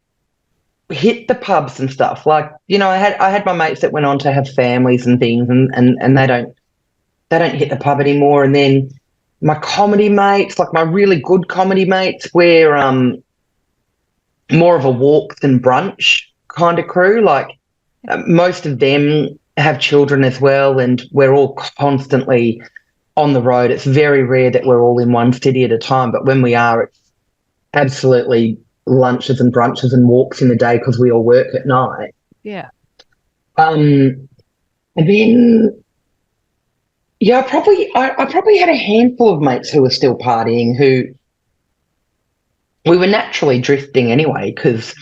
hit the pubs and stuff. Like, I had my mates that went on to have families and things, and they don't hit the pub anymore. And then my comedy mates, like my really good comedy mates, we're more of a walk than brunch kind of crew. Like most of them have children as well, and we're all constantly on the road. It's very rare that we're all in one city at a time, but when we are, it's absolutely lunches and brunches and walks in the day because we all work at night.
Yeah.
And then I probably had a handful of mates who were still partying, who we were naturally drifting anyway, because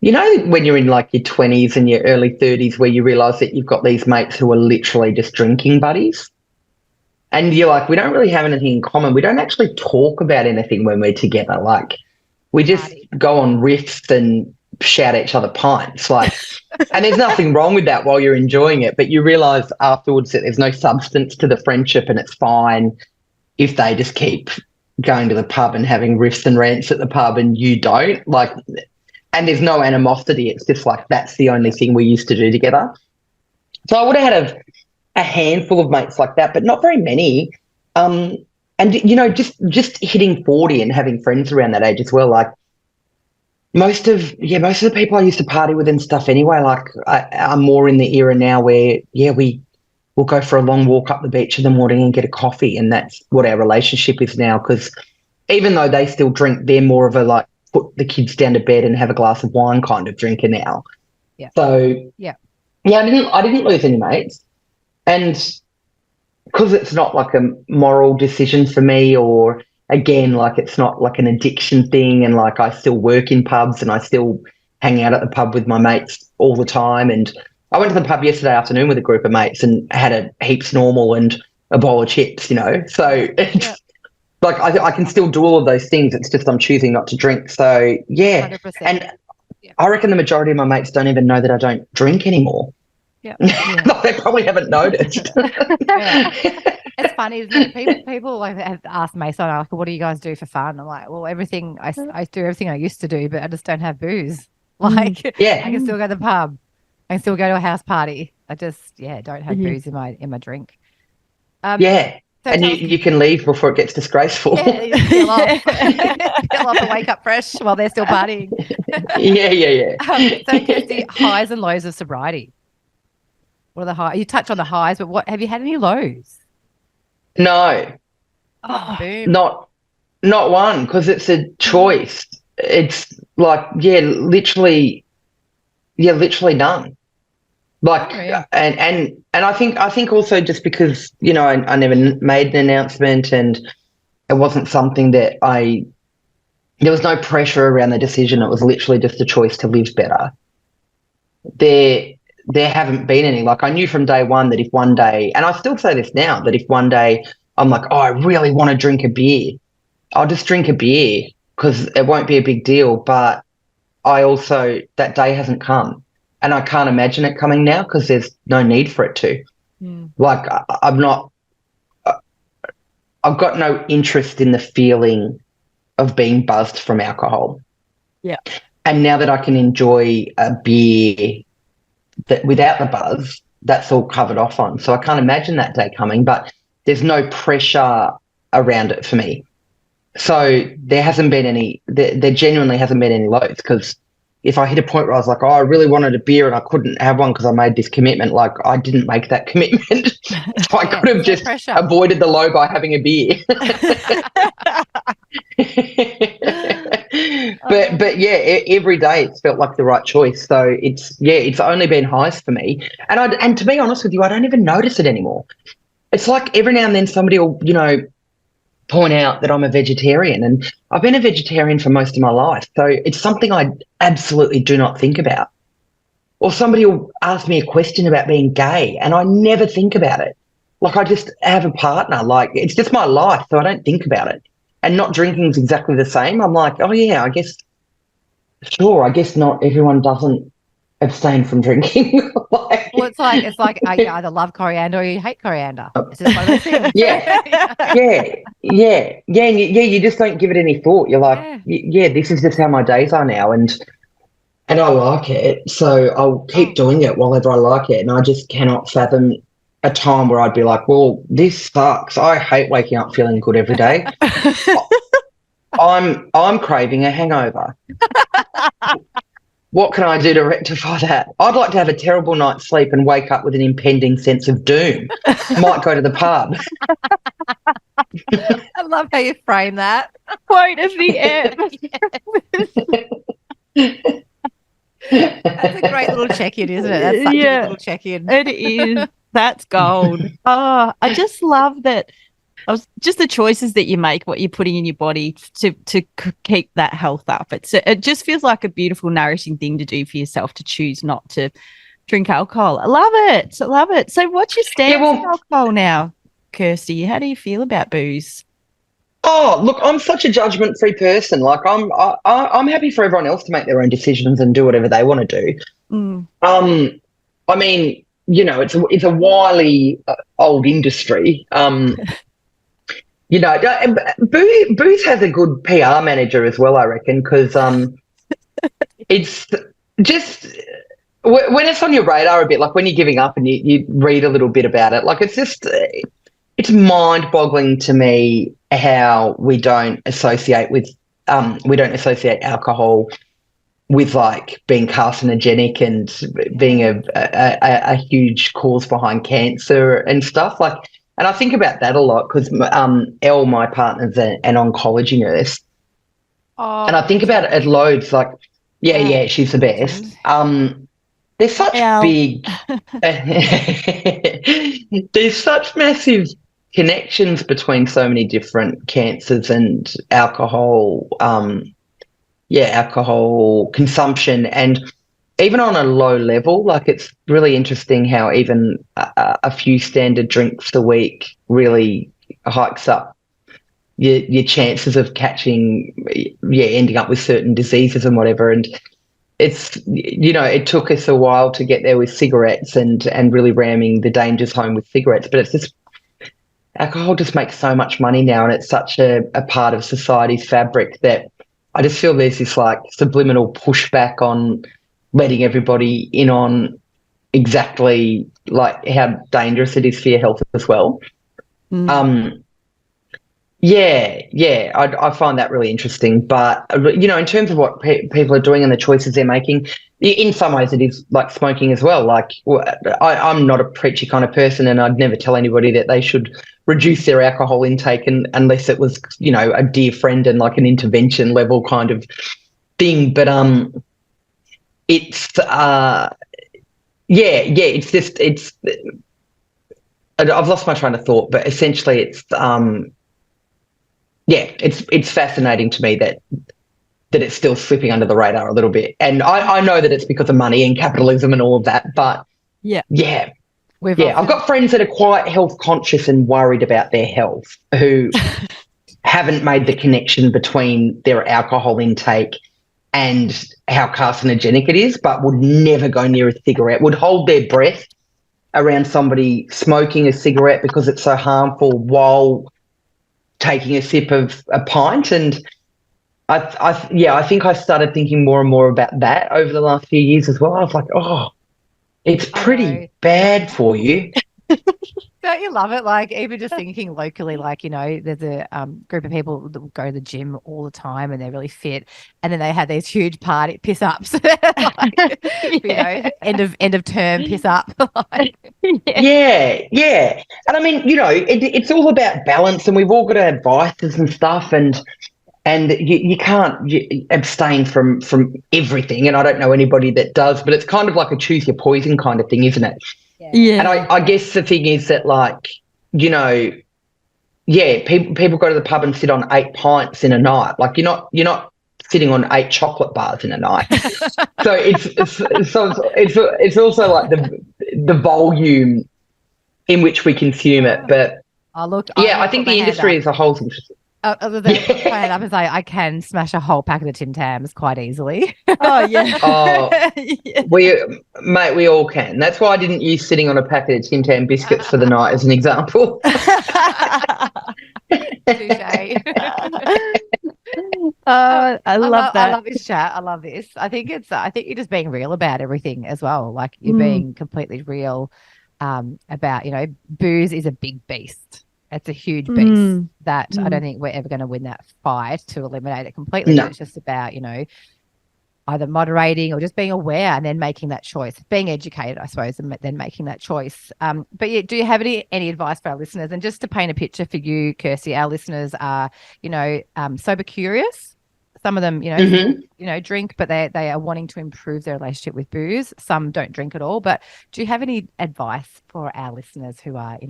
when you're in like your 20s and your early 30s where you realise that you've got these mates who are literally just drinking buddies, and you're like, we don't really have anything in common. We don't actually talk about anything when we're together. Like we just go on riffs and shout at each other pints, like, and there's nothing wrong with that while you're enjoying it, but you realise afterwards that there's no substance to the friendship, and it's fine if they just keep going to the pub and having riffs and rants at the pub and you don't, like, and there's no animosity. It's just like that's the only thing we used to do together. So I would have had a handful of mates like that, but not very many. And just hitting 40 and having friends around that age as well, like most of the people I used to party with and stuff anyway, like I'm more in the era now where we we'll go for a long walk up the beach in the morning and get a coffee, and that's what our relationship is now. Because even though they still drink, they're more of a like put the kids down to bed and have a glass of wine kind of drinker now.
Yeah.
So
Yeah.
I didn't lose any mates, and because it's not like a moral decision for me, or again, like it's not like an addiction thing, and like I still work in pubs and I still hang out at the pub with my mates all the time. And I went to the pub yesterday afternoon with a group of mates and had a heaps normal and a bowl of chips, So it's like I can still do all of those things. It's just I'm choosing not to drink. So yeah,
100%.
and I reckon the majority of my mates don't even know that I don't drink anymore.
Yeah.
They probably haven't noticed.
Yeah. It's funny, isn't it? People like have asked Mason, like, what do you guys do for fun? I'm like, well, everything I do everything I used to do, but I just don't have booze. Like,
Yeah.
I can still go to the pub. I can still go to a house party. I just, don't have booze in my drink.
Yeah.
So
And
tell us-
you can leave before it gets disgraceful.
Yeah, you peel off. Peel off and wake up fresh while they're still partying.
Yeah.
So, Kirsty, highs and lows of sobriety. What are the highs? You touch on the highs, but have you had any lows?
No,
Boom.
not one, because it's a choice. It's like, literally none. Like, and I think also just because, I never made an announcement, and it wasn't something that there was no pressure around the decision. It was literally just a choice to live better. There haven't been any. Like, I knew from day one that if one day, and I still say this now, that if one day I'm like, oh, I really want to drink a beer, I'll just drink a beer because it won't be a big deal. But that day hasn't come, and I can't imagine it coming now because there's no need for it to. Like, I've got no interest in the feeling of being buzzed from alcohol.
Yeah.
And now that I can enjoy a beer that without the buzz, that's all covered off on. So I can't imagine that day coming, but there's no pressure around it for me. So there genuinely hasn't been any lows, because if I hit a point where I was like, oh, I really wanted a beer and I couldn't have one because I made this commitment, like, I didn't make that commitment. So I could have just avoided the low by having a beer. But yeah, every day it's felt like the right choice. So it's only been highs for me. And to be honest with you, I don't even notice it anymore. It's like every now and then somebody will, point out that I'm a vegetarian, and I've been a vegetarian for most of my life. So it's something I absolutely do not think about. Or somebody will ask me a question about being gay, and I never think about it. Like, I just have a partner. Like, it's just my life, so I don't think about it. And not drinking is exactly the same. I'm like, oh, yeah, I guess not everyone doesn't abstain from drinking.
Well, it's like you either love coriander or you hate coriander. It's just one of those things.
Yeah. You just don't give it any thought. You're like, this is just how my days are now, and I like it, so I'll keep doing it whenever I like it. And I just cannot fathom a time where I'd be like, well, this sucks. I hate waking up feeling good every day. I'm craving a hangover. What can I do to rectify that? I'd like to have a terrible night's sleep and wake up with an impending sense of doom. Might go to the pub.
I love how you frame that.
Quote of the end.
That's a great little check-in, isn't it? That's such a good little check-in.
It is. That's gold. Oh, I just love that. Just the choices that you make, what you're putting in your body to keep that health up. It just feels like a beautiful, nourishing thing to do for yourself, to choose not to drink alcohol. I love it. So what's your stance on alcohol now, Kirsty? How do you feel about booze?
Oh, look, I'm such a judgment-free person. Like, I'm happy for everyone else to make their own decisions and do whatever they want to do. I mean, it's a wily old industry. Booze has a good PR manager as well, I reckon, because it's just when it's on your radar a bit, like when you're giving up and you read a little bit about it, like it's mind-boggling to me how we don't associate alcohol with like being carcinogenic and being a huge cause behind cancer and stuff. Like, and I think about that a lot because Elle, my partner's an oncology nurse, and I think about it loads. Like, yeah, she's the best. There's such big, there's such massive connections between so many different cancers and alcohol. Alcohol consumption, and even on a low level, like it's really interesting how even a few standard drinks a week really hikes up your chances of catching, ending up with certain diseases and whatever. And it's, it took us a while to get there with cigarettes and really ramming the dangers home with cigarettes, but it's just, alcohol just makes so much money now, and it's such a part of society's fabric that I just feel there's this like subliminal pushback on letting everybody in on exactly like how dangerous it is for your health as well. I find that really interesting. But, in terms of what people are doing and the choices they're making, in some ways it is like smoking as well. Like I'm not a preachy kind of person, and I'd never tell anybody that they should reduce their alcohol intake unless it was, a dear friend and like an intervention level kind of thing. But it's I've lost my train of thought, but essentially it's fascinating to me that it's still slipping under the radar a little bit. And I know that it's because of money and capitalism and all of that, but I've got friends that are quite health conscious and worried about their health who haven't made the connection between their alcohol intake and how carcinogenic it is, but would never go near a cigarette, would hold their breath around somebody smoking a cigarette because it's so harmful while taking a sip of a pint. And I think I started thinking more and more about that over the last few years as well. I was like, it's pretty bad for you.
Don't you love it? Like, even just thinking locally, like, there's a group of people that go to the gym all the time and they're really fit, and then they have these huge party piss ups, like, end of term piss up.
Yeah. And I mean, it's all about balance, and we've all got to have vices and stuff, and you can't abstain from everything. And I don't know anybody that does, but it's kind of like a choose your poison kind of thing, isn't it?
Yeah.
And I guess the thing is that, like, people go to the pub and sit on 8 pints in a night. Like, you're not sitting on 8 chocolate bars in a night. So it's also like the volume in which we consume it. But I think the industry as a whole is interesting.
Other than put my hand up and say, I can smash a whole packet of Tim Tams quite easily.
Oh, yeah.
We all can. That's why I didn't use sitting on a packet of Tim Tam biscuits for the night as an example.
Touché.
I love that.
I love this chat. I love this. I think you're just being real about everything as well. Like, you're being completely real about, booze is a big beast. It's a huge beast that I don't think we're ever going to win that fight to eliminate it completely. No. It's just about, either moderating or just being aware and then making that choice, being educated, I suppose, and then making that choice. But do you have any advice for our listeners? And just to paint a picture for you, Kirsty, our listeners are, sober curious. Some of them, drink, but they are wanting to improve their relationship with booze. Some don't drink at all. But do you have any advice for our listeners who are,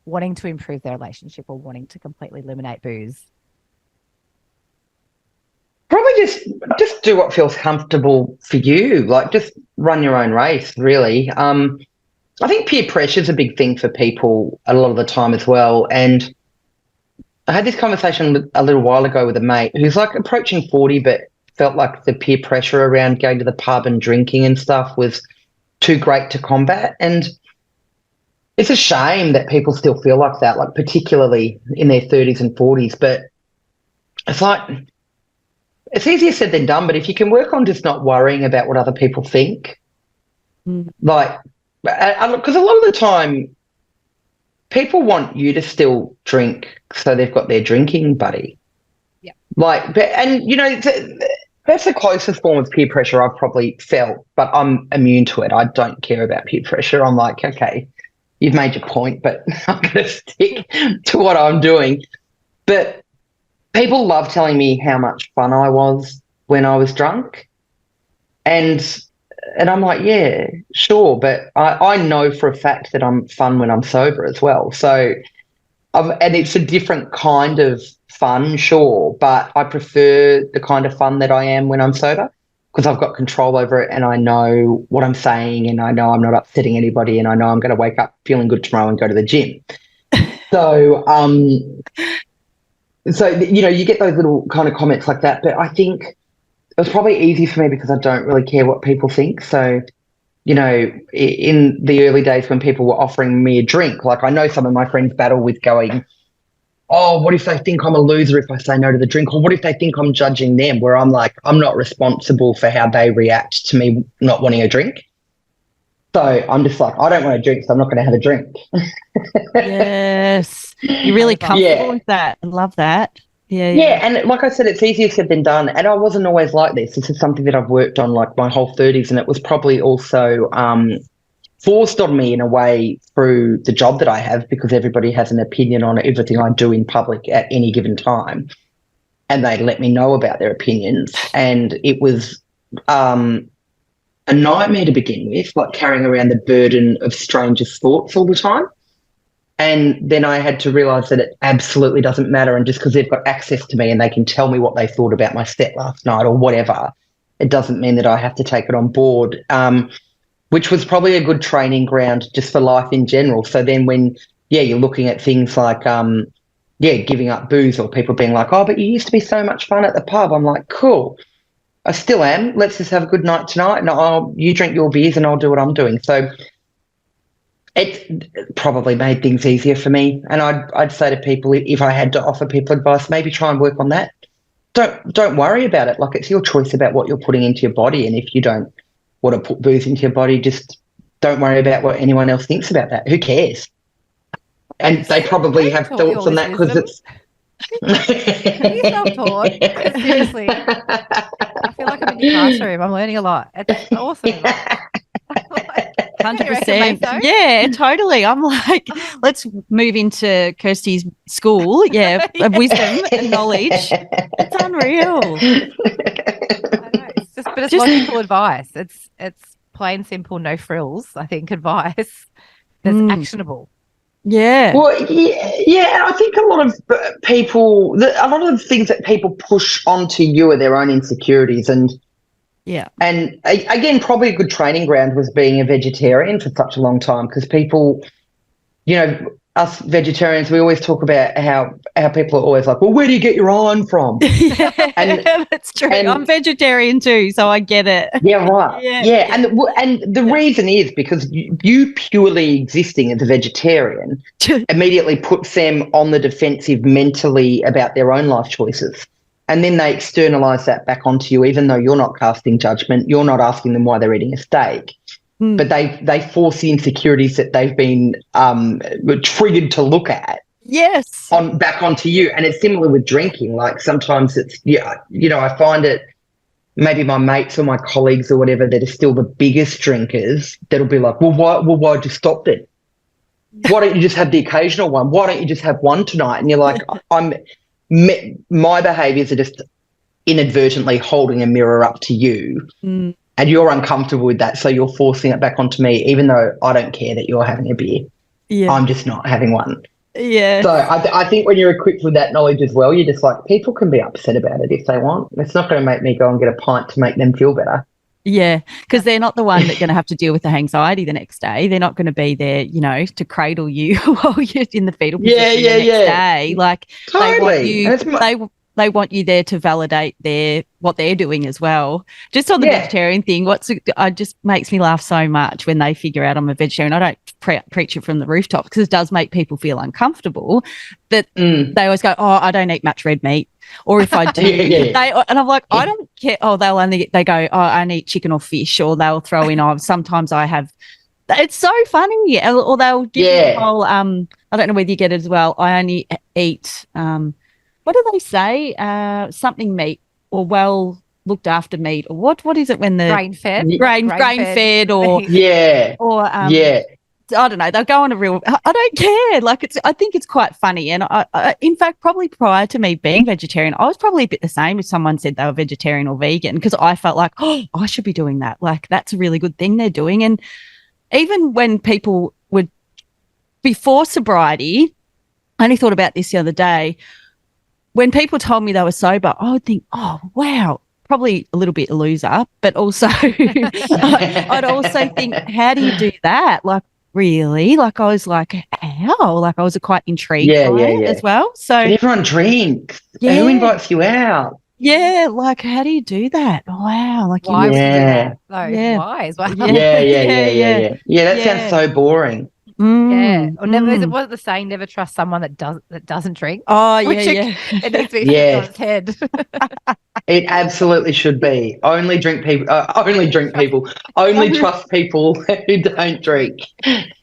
wanting to improve their relationship or wanting to completely eliminate booze?
Probably just do what feels comfortable for you. Like, just run your own race, really. I think peer pressure is a big thing for people a lot of the time as well. And I had this conversation a little while ago with a mate who's like approaching 40, but felt like the peer pressure around going to the pub and drinking and stuff was too great to combat. And it's a shame that people still feel like that, like particularly in their 30s and 40s. But it's like, it's easier said than done. But if you can work on just not worrying about what other people think, like, because a lot of the time people want you to still drink so they've got their drinking buddy. Yeah. Like, and, people That's the closest form of peer pressure I've probably felt, but I'm immune to it. I don't care about peer pressure. I'm like, okay, you've made your point, but I'm going to stick to what I'm doing. But people love telling me how much fun I was when I was drunk. And I'm like, yeah, sure. But I know for a fact that I'm fun when I'm sober as well. So, and it's a different kind of fun, sure, but I prefer the kind of fun that I am when I'm sober because I've got control over it and I know what I'm saying and I know I'm not upsetting anybody and I know I'm going to wake up feeling good tomorrow and go to the gym. So, you get those little kind of comments like that, but I think it was probably easy for me because I don't really care what people think. So, in the early days when people were offering me a drink, like I know some of my friends battle with going, oh, what if they think I'm a loser if I say no to the drink? Or what if they think I'm judging them? Where I'm like, I'm not responsible for how they react to me not wanting a drink. So I'm just like, I don't want a drink, so I'm not going to have a drink.
Yes. You're really comfortable with that. I love that. Yeah.
And like I said, it's easier said than done. And I wasn't always like this. This is something that I've worked on like my whole 30s, and it was probably also forced on me in a way through the job that I have because everybody has an opinion on everything I do in public at any given time. And they let me know about their opinions. And it was a nightmare to begin with, like carrying around the burden of strangers' thoughts all the time. And then I had to realise that it absolutely doesn't matter. And just because they've got access to me and they can tell me what they thought about my set last night or whatever, it doesn't mean that I have to take it on board, which was probably a good training ground just for life in general. So then when, you're looking at things like, giving up booze or people being like, oh, but you used to be so much fun at the pub. I'm like, cool, I still am. Let's just have a good night tonight and you drink your beers and I'll do what I'm doing. So it probably made things easier for me. And I'd say to people, if I had to offer people advice, maybe try and work on that. Don't worry about it. Like, it's your choice about what you're putting into your body. And if you don't want to put booze into your body, just don't worry about what anyone else thinks about that. Who cares? And they probably have thoughts on that because it's...
Have you self-taught? Seriously. I feel like I'm in your classroom. I'm learning a lot. It's awesome.
100%. Yeah, totally. I'm like, let's move into Kirsty's school. Yeah, of wisdom and knowledge. It's unreal.
I know. It's logical advice. It's plain, simple, no frills. I think advice that's actionable.
Yeah.
Well, yeah. I think a lot of people, a lot of things that people push onto you are their own insecurities, and again, probably a good training ground was being a vegetarian for such a long time because people, us vegetarians, we always talk about how people are always like, well, where do you get your iron from?
Yeah, that's true. I'm vegetarian too, so I get it.
Yeah, right. Yeah. And the reason is because you purely existing as a vegetarian immediately puts them on the defensive mentally about their own life choices. And then they externalise that back onto you, even though you're not casting judgment, you're not asking them why they're eating a steak. But they force the insecurities that they've been triggered to look at back onto you. And it's similar with drinking. Like sometimes it's, I find it, maybe my mates or my colleagues or whatever that are still the biggest drinkers that'll be like, well, why'd you stop then? Why don't you just have the occasional one? Why don't you just have one tonight? And you're like, my behaviours are just inadvertently holding a mirror up to you. And you're uncomfortable with that, so you're forcing it back onto me, even though I don't care that you're having a beer. Yeah. I'm just not having one.
Yeah.
So I think when you're equipped with that knowledge as well, you're just like, people can be upset about it if they want. It's not going to make me go and get a pint to make them feel better.
Yeah, because they're not the one that's going to have to deal with the anxiety the next day. They're not going to be there, to cradle you while you're in the fetal position the next day. Like,
totally.
They want you there to validate what they're doing as well. Just on the vegetarian thing, it just makes me laugh so much when they figure out I'm a vegetarian. I don't preach it from the rooftop because it does make people feel uncomfortable. That they always go, oh, I don't eat much red meat. Or if I do, and I'm like, I don't care. Oh, they go, oh, I only eat chicken or fish, or they'll throw in, oh, sometimes I have. It's so funny. Or they'll give you the whole, I don't know whether you get it as well. I only eat, what do they say? Something meat or looked after meat, or what is it when the
Grain fed.
grain fed or
Yeah. Yeah.
I don't know. They'll go on a real. I don't care. Like I think it's quite funny. And I, in fact, probably prior to me being vegetarian, I was probably a bit the same if someone said they were vegetarian or vegan, because I felt like, oh, I should be doing that. Like that's a really good thing they're doing. And even when people would before sobriety, I only thought about this the other day. When people told me they were sober, I would think, oh wow, probably a little bit a loser, but also I'd also think, how do you do that? Like, really? Like I was like, how? Like I was quite intrigued by it as well. So
but everyone drinks.
Yeah.
Who invites you out?
Yeah, like how do you do that? Wow, like
Why would you do
Yeah.
that? Though?
Yeah.
Why as well?
Yeah, that
Yeah.
sounds so boring.
Yeah. Or never.
mm.
Was it the saying, never trust someone that doesn't drink?
Oh
Which
yeah.
It needs to be flipped on its head.
It absolutely should be. Only drink people. Only trust people who don't drink.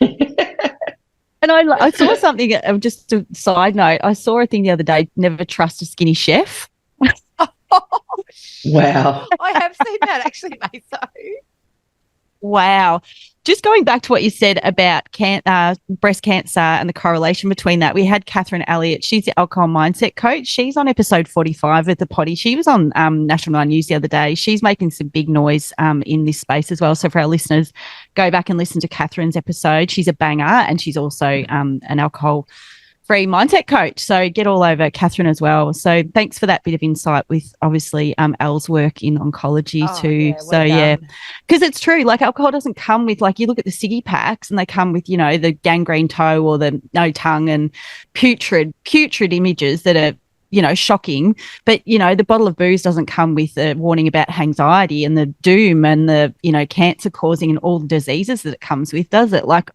And I saw something, just a side note, I saw a thing the other day, never trust a skinny chef.
Wow.
I have seen that actually, Maso.
Wow. Just going back to what you said about breast cancer and the correlation between that, we had Catherine Elliott. She's the alcohol mindset coach. She's on episode 45 of The Potty. She was on National 9 News the other day. She's making some big noise in this space as well. So for our listeners, go back and listen to Catherine's episode. She's a banger, and she's also an alcohol-free mindset coach. So get all over Catherine as well. So thanks for that bit of insight with obviously Elle's work in oncology too. Because it's true, like alcohol doesn't come with, like you look at the ciggy packs and they come with, the gangrene toe or the no tongue and putrid images that are, shocking. But, the bottle of booze doesn't come with a warning about anxiety and the doom and the, cancer causing and all the diseases that it comes with, does it? Like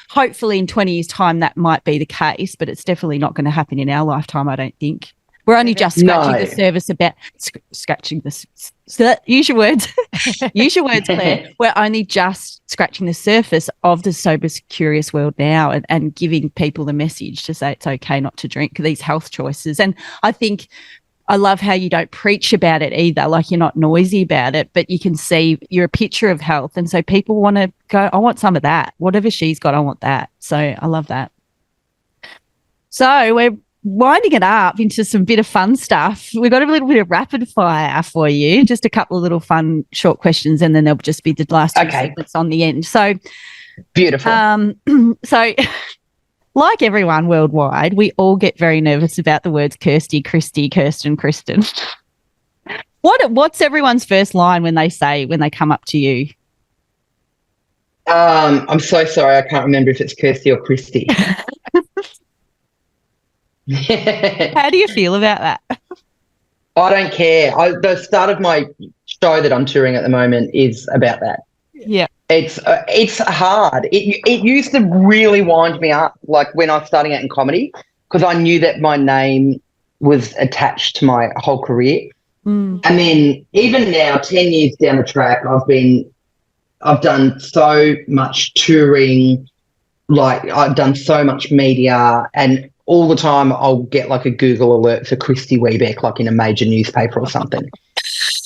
hopefully in 20 years' time that might be the case, but it's definitely not going to happen in our lifetime, I don't think. We're only just scratching the surface about scratching the use your words. Use your words, Claire. We're only just scratching the surface of the sober, curious world now, and giving people the message to say it's okay not to drink, these health choices. And I think I love how you don't preach about it either. Like you're not noisy about it, but you can see you're a picture of health. And so people want to go, I want some of that. Whatever she's got, I want that. So I love that. So we're winding it up into some bit of fun stuff. We've got a little bit of rapid fire for you, just a couple of little fun short questions, and then there'll just be the last two segments on the end. So
beautiful.
So like everyone worldwide, we all get very nervous about the words Kirsty, Christy, Kirsten, Kristen. What's everyone's first line when they come up to you?
I'm so sorry, I can't remember if it's Kirsty or Christy.
How do you feel about that?
I don't care. The start of my show that I'm touring at the moment is about that.
Yeah.
It's hard. It used to really wind me up, like when I was starting out in comedy, because I knew that my name was attached to my whole career. And then even now, 10 years down the track, I've done so much touring, like I've done so much media, and all the time I'll get like a Google alert for Kirsty Webeck, like in a major newspaper or something.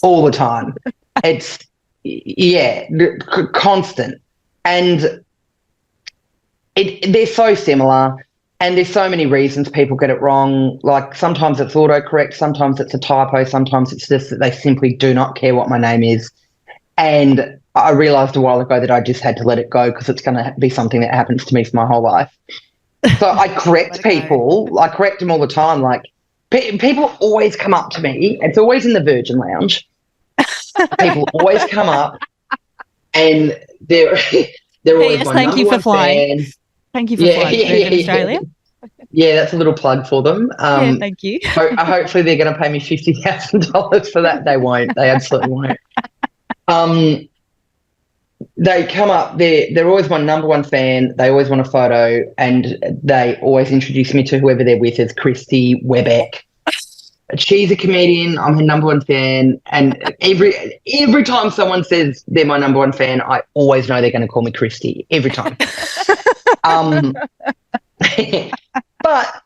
All the time. It's, constant. And they're so similar, and there's so many reasons people get it wrong. Like sometimes it's autocorrect, sometimes it's a typo, sometimes it's just that they simply do not care what my name is. And I realised a while ago that I just had to let it go, because it's going to be something that happens to me for my whole life. So I correct people. I correct them all the time. Like people always come up to me. It's always in the Virgin Lounge. People always come up, and they're always my
thank
number
you for
one
flying.
fan.
Thank you for flying to Virgin Australia.
Yeah, that's a little plug for them.
Thank you.
Hopefully they're going to pay me $50,000 for that. They won't. They absolutely won't. They come up, they're always my number one fan. They always want a photo, and they always introduce me to whoever they're with as Kirsty Webeck. She's a comedian. I'm her number one fan. And every time someone says they're my number one fan, I always know they're going to call me Kirsty every time. But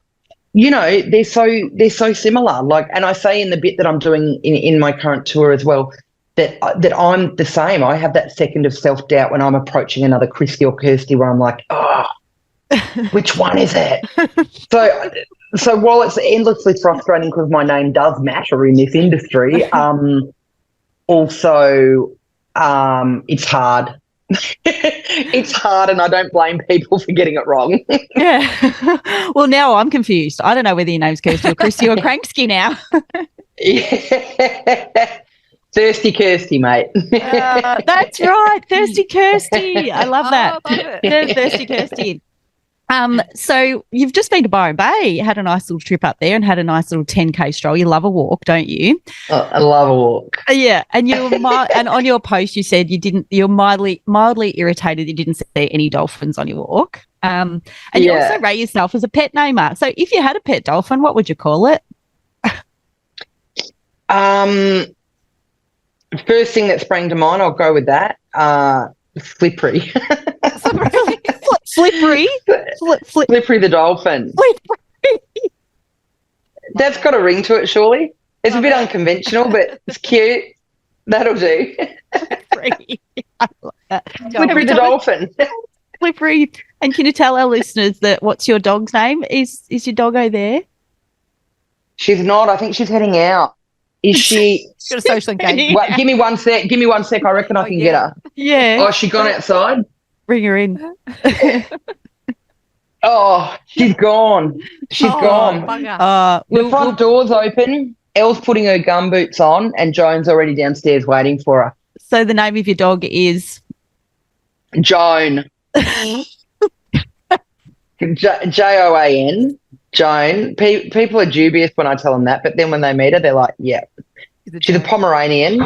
they're so similar. Like, and I say in the bit that I'm doing in my current tour as well, that I'm the same. I have that second of self-doubt when I'm approaching another Kirsty or Kirsty where I'm like, oh, which one is it? So while it's endlessly frustrating because my name does matter in this industry, also it's hard. It's hard, and I don't blame people for getting it wrong.
Yeah. Well, now I'm confused. I don't know whether your name's Kirsty or Kirsty or Cranksky now.
Yeah. Thirsty Kirsty, mate.
That's right. Thirsty Kirsty. I love that.
Oh, I love it.
Thirsty Kirsty. So you've just been to Byron Bay, had a nice little trip up there and had a nice little 10K stroll. You love a walk, don't you?
Oh, I love a walk.
Yeah. And and on your post you said you're mildly irritated you didn't see any dolphins on your walk. And you also rate yourself as a pet namer. So if you had a pet dolphin, what would you call it?
First thing that sprang to mind, I'll go with that. Slippery.
Slippery.
Slippery the dolphin.
Slippery.
That's got a ring to it, surely. It's a bit unconventional, but it's cute. That'll do.
Slippery. I love that.
Slippery the dolphin.
Slippery. And can you tell our listeners that what's your dog's name? Is your doggo there?
She's not. I think she's heading out. Is she?
She's got a social engagement.
Wait, give me 1 sec. Give me 1 sec. I reckon I can get her.
Yeah.
Oh, she gone outside?
Bring her in.
Oh, she's gone. She's gone.
Bugger.
The front door's open. Elle's putting her gumboots on, and Joan's already downstairs waiting for her.
So the name of your dog is
Joan. Joan. Joan. People are dubious when I tell them that, but then when they meet her, they're like, yeah. She's a Pomeranian.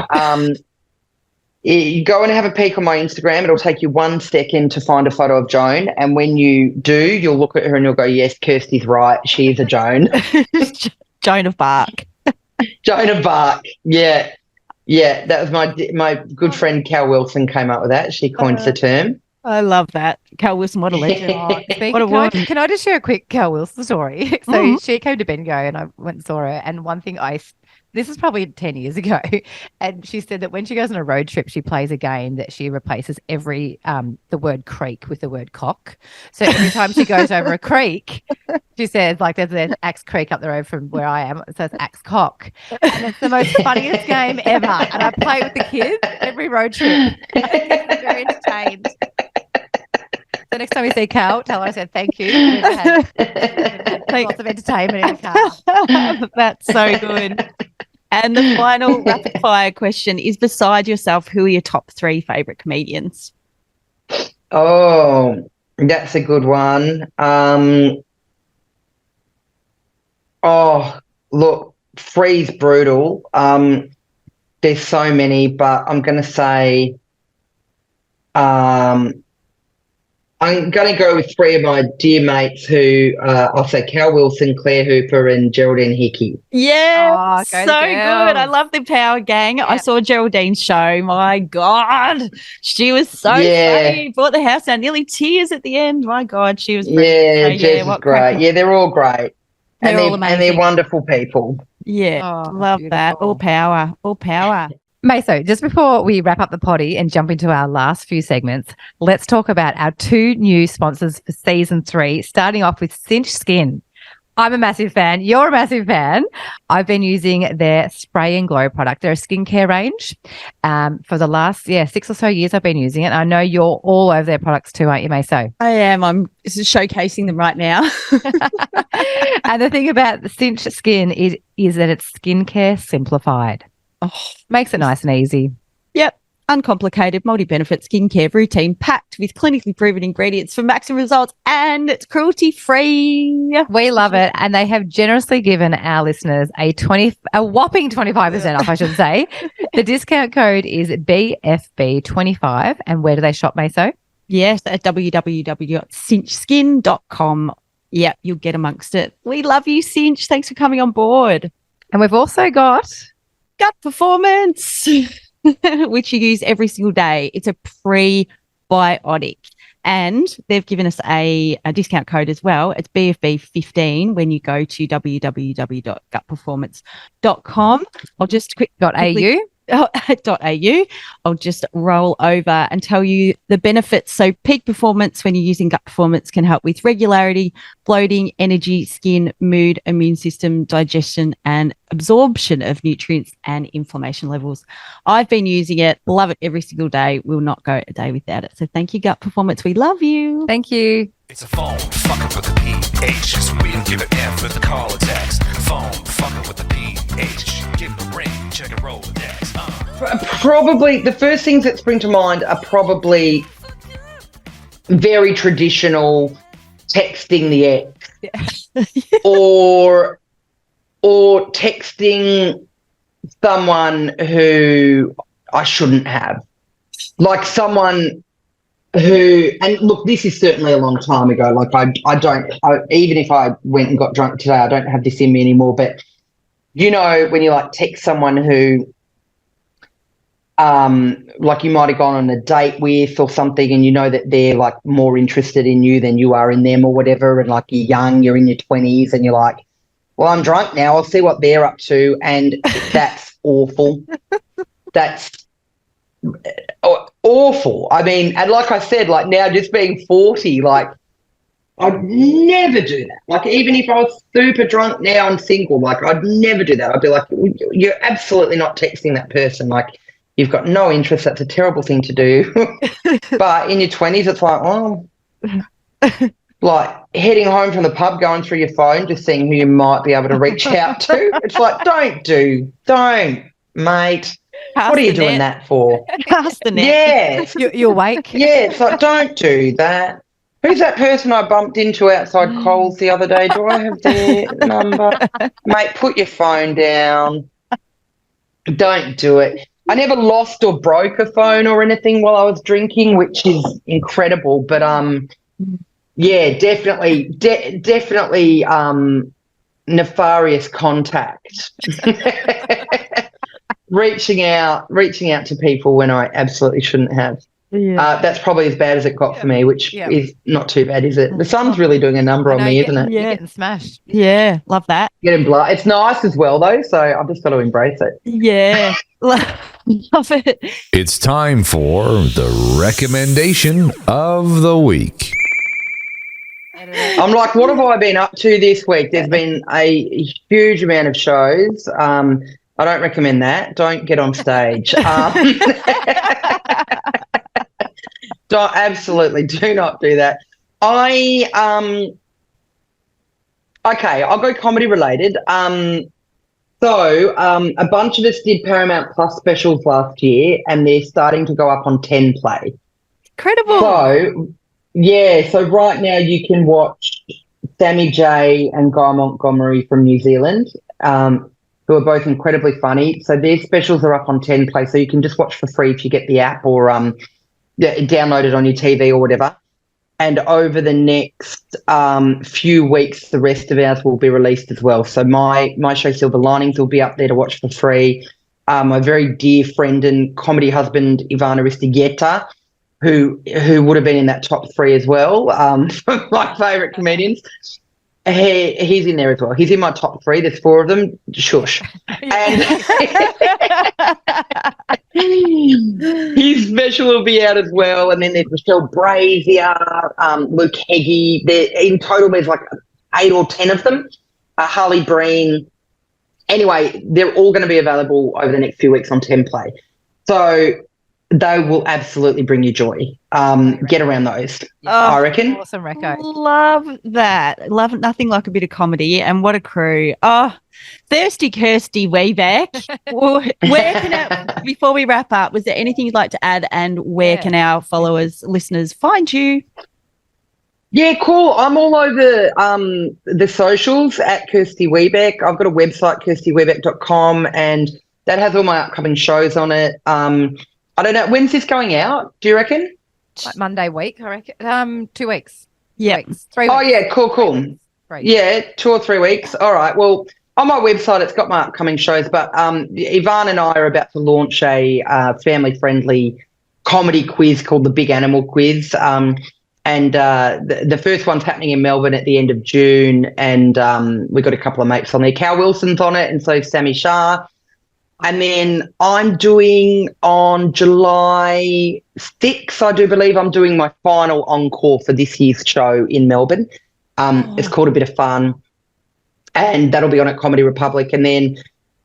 You go and have a peek on my Instagram. It'll take you 1 second to find a photo of Joan, and when you do, you'll look at her and you'll go, yes, Kirsty's right. She is a Joan.
Joan of Bark.
Joan of Bark. Yeah. Yeah, that was my good friend Cal Wilson came up with that. She coined the term.
I love that. Cal Wilson, what a legend. What a woman.
Can I just share a quick Cal Wilson story? So she came to Bendigo and I went and saw her, and one thing this is probably 10 years ago, and she said that when she goes on a road trip, she plays a game that she replaces every the word creek with the word cock. So every time she goes over a creek, she says, like, there's Axe Creek up the road from where I am, it says Axe Cock. And it's the most funniest game ever. And I play with the kids every road trip. They're very entertained. So next time we see Cal, tell her I said thank you. We've had lots of entertainment in the car.
That's so good. And the final rapid fire question is, beside yourself, who are your top 3 favourite comedians?
Oh, that's a good one. Look, 3's brutal. There's so many, but I'm going to say I'm going to go with 3 of my dear mates who I'll say Cal Wilson, Claire Hooper and Geraldine Hickey.
Yeah, so
the
good.
girls.
I love the Power Gang.
Yep.
I saw Geraldine's show. My God, she was so funny. Brought the house down, nearly tears at the end. My God, she was brilliant.
Yeah, Jess is great. Yeah, they're all great.
They're all amazing.
And they're wonderful people.
Yeah, love that. All power, all power.
Maso, just before we wrap up the potty and jump into our last few segments, let's talk about our 2 new sponsors for season 3, starting off with Cinch Skin. I'm a massive fan. You're a massive fan. I've been using their Spray and Glow product. They're a skincare range. For the last 6 or so years I've been using it. I know you're all over their products too, aren't you, Maso?
I am. I'm showcasing them right now.
And the thing about the Cinch Skin is that it's skincare simplified. Oh, makes it nice and easy.
Yep. Uncomplicated, multi-benefit skincare routine packed with clinically proven ingredients for maximum results, and it's cruelty-free.
We love it. And they have generously given our listeners a whopping 25% off, I should say. The discount code is BFB25. And where do they shop, Maso?
Yes, at www.cinchskin.com. Yep, you'll get amongst it. We love you, Cinch. Thanks for coming on board.
And we've also got
Gut Performance, which you use every single day. It's a probiotic. And they've given us a discount code as well. It's BFB15 when you go to www.gutperformance.com. I'll just quickly .au. I'll just roll over and tell you the benefits. So peak performance when you're using gut performance can help with regularity, bloating, energy, skin, mood, immune system, digestion, and absorption of nutrients and inflammation levels. I've been using it, love it every single day, will not go a day without it. So thank you, Gut Performance. We love you.
Thank you.
It's a phone, fucking with the pH. So we don't give a F with the call or text. Phone, fucking with the pH. Give it a ring, check it, roll the dex.
Probably the first things that spring to mind are probably very traditional texting the ex or texting someone who I shouldn't have. Like someone who, and look, this is certainly a long time ago. Like even if I went and got drunk today, I don't have this in me anymore. But you know, when you like text someone who, like you might have gone on a date with or something, and you know that they're like more interested in you than you are in them or whatever, and like you're young, you're in your 20s, and you're like, well, I'm drunk now, I'll see what they're up to, and that's awful. That's awful. I mean, and like I said, like now just being 40, like I'd never do that. Like even if I was super drunk now and single, like I'd never do that. I'd be like, you're absolutely not texting that person. Like you've got no interest. That's a terrible thing to do. But in your 20s, it's like, oh, like heading home from the pub, going through your phone, just seeing who you might be able to reach out to. It's like, don't, mate. What are you doing that for?
Cast the net.
Yes.
You're awake.
Yeah, it's like, don't do that. Who's that person I bumped into outside Coles the other day? Do I have their number? Mate, put your phone down. Don't do it. I never lost or broke a phone or anything while I was drinking, which is incredible. But yeah, definitely nefarious contact. reaching out to people when I absolutely shouldn't have. Yeah. That's probably as bad as it got for me, which is not too bad, is it? The sun's really doing a number on me, isn't it?
Yeah, getting smashed.
Yeah, love that.
Getting blood. It's nice as well, though, so I've just got to embrace it.
Yeah, love it.
It's time for the recommendation of the week.
I'm like, what have I been up to this week? There's been a huge amount of shows. I don't recommend that. Don't get on stage. Absolutely do not do that. Okay, I'll go comedy related. So a bunch of us did Paramount Plus specials last year, and they're starting to go up on 10 Play.
Incredible.
So yeah, so right now you can watch Sammy J and Guy Montgomery from New Zealand, who are both incredibly funny. So their specials are up on 10 Play, so you can just watch for free if you get the app or download it on your TV or whatever. And over the next few weeks, the rest of ours will be released as well. So my show Silver Linings will be up there to watch for free. My very dear friend and comedy husband, Ivana Ristigieta, who would have been in that top 3 as well, my favourite comedians. He's in there as well. He's in my top 3. There's 4 of them. Shush. And his special will be out as well. And then there's Michelle Brazier, Luke Heggie. In total, there's like 8 or 10 of them. Harley Breen. Anyway, they're all going to be available over the next few weeks on 10 Play. So they will absolutely bring you joy. Get around those, I reckon.
Awesome, Reco.
Love that. Love nothing like a bit of comedy, and what a crew. Oh, thirsty Kirsty Webeck. Before we wrap up, was there anything you'd like to add, and where can our followers, listeners find you?
Yeah, cool. I'm all over the socials at Kirsty Webeck. I've got a website, kirstywebeck.com, and that has all my upcoming shows on it. I don't know. When's this going out, do you reckon?
Like Monday week, I reckon. 2 weeks.
Yeah.
3 weeks.
Oh, yeah, cool. Yeah, 2 or 3 weeks. All right. Well, on my website, it's got my upcoming shows, but Yvonne and I are about to launch a family-friendly comedy quiz called the Big Animal Quiz. And the first one's happening in Melbourne at the end of June, and we've got a couple of mates on there. Cal Wilson's on it, and so Sammy Shah. And then I'm doing on July 6th, I do believe, I'm doing my final encore for this year's show in Melbourne. It's called A Bit of Fun, and that'll be on at Comedy Republic. And then,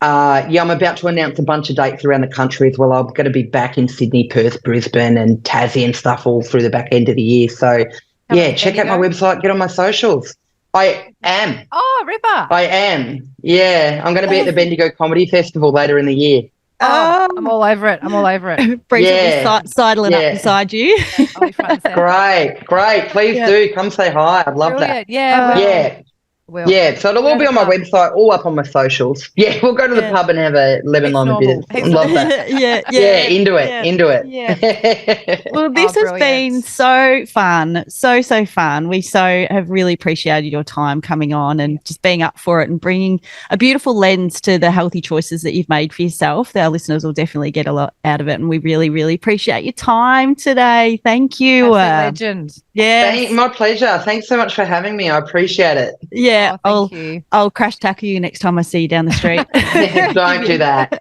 I'm about to announce a bunch of dates around the country as well. I'm going to be back in Sydney, Perth, Brisbane and Tassie and stuff all through the back end of the year. So, check out my website, get on my socials. I am.
Oh, Ripper.
I am. Yeah, I'm going to be at the Bendigo Comedy Festival later in the year.
Oh, I'm all over it.
Breeza will be sidling up beside you.
I'll be front and center.
Great. Please do come say hi. I'd love that.
Yeah.
Yeah, so it'll all be on my website, all up on my socials. Yeah, we'll go to the pub and have a lemon lime bitters. Love that. Yeah, into it.
Yeah. Well, this has been so fun, so fun. We have really appreciated your time coming on and just being up for it and bringing a beautiful lens to the healthy choices that you've made for yourself. Our listeners will definitely get a lot out of it, and we really, really appreciate your time today. Thank you.
Legend.
Yeah. My pleasure. Thanks so much for having me. I appreciate it.
Yeah, I'll crash tackle you next time I see you down the street.
Don't do that.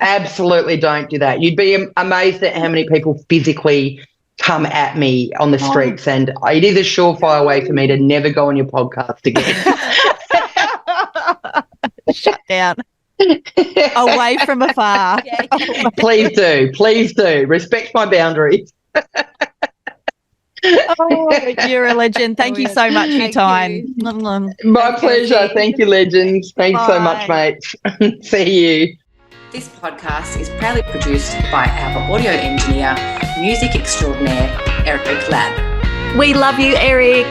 Absolutely don't do that. You'd be amazed at how many people physically come at me on the streets, and it is a surefire way for me to never go on your podcast again.
Shut down. Away from afar.
Please do. Respect my boundaries.
You're a legend. Thank you so much for your time.
My pleasure. Thank you, legends. Thanks so much, mates. See you.
This podcast is proudly produced by our audio engineer, music extraordinaire, Eric Ladd.
We love you, Eric.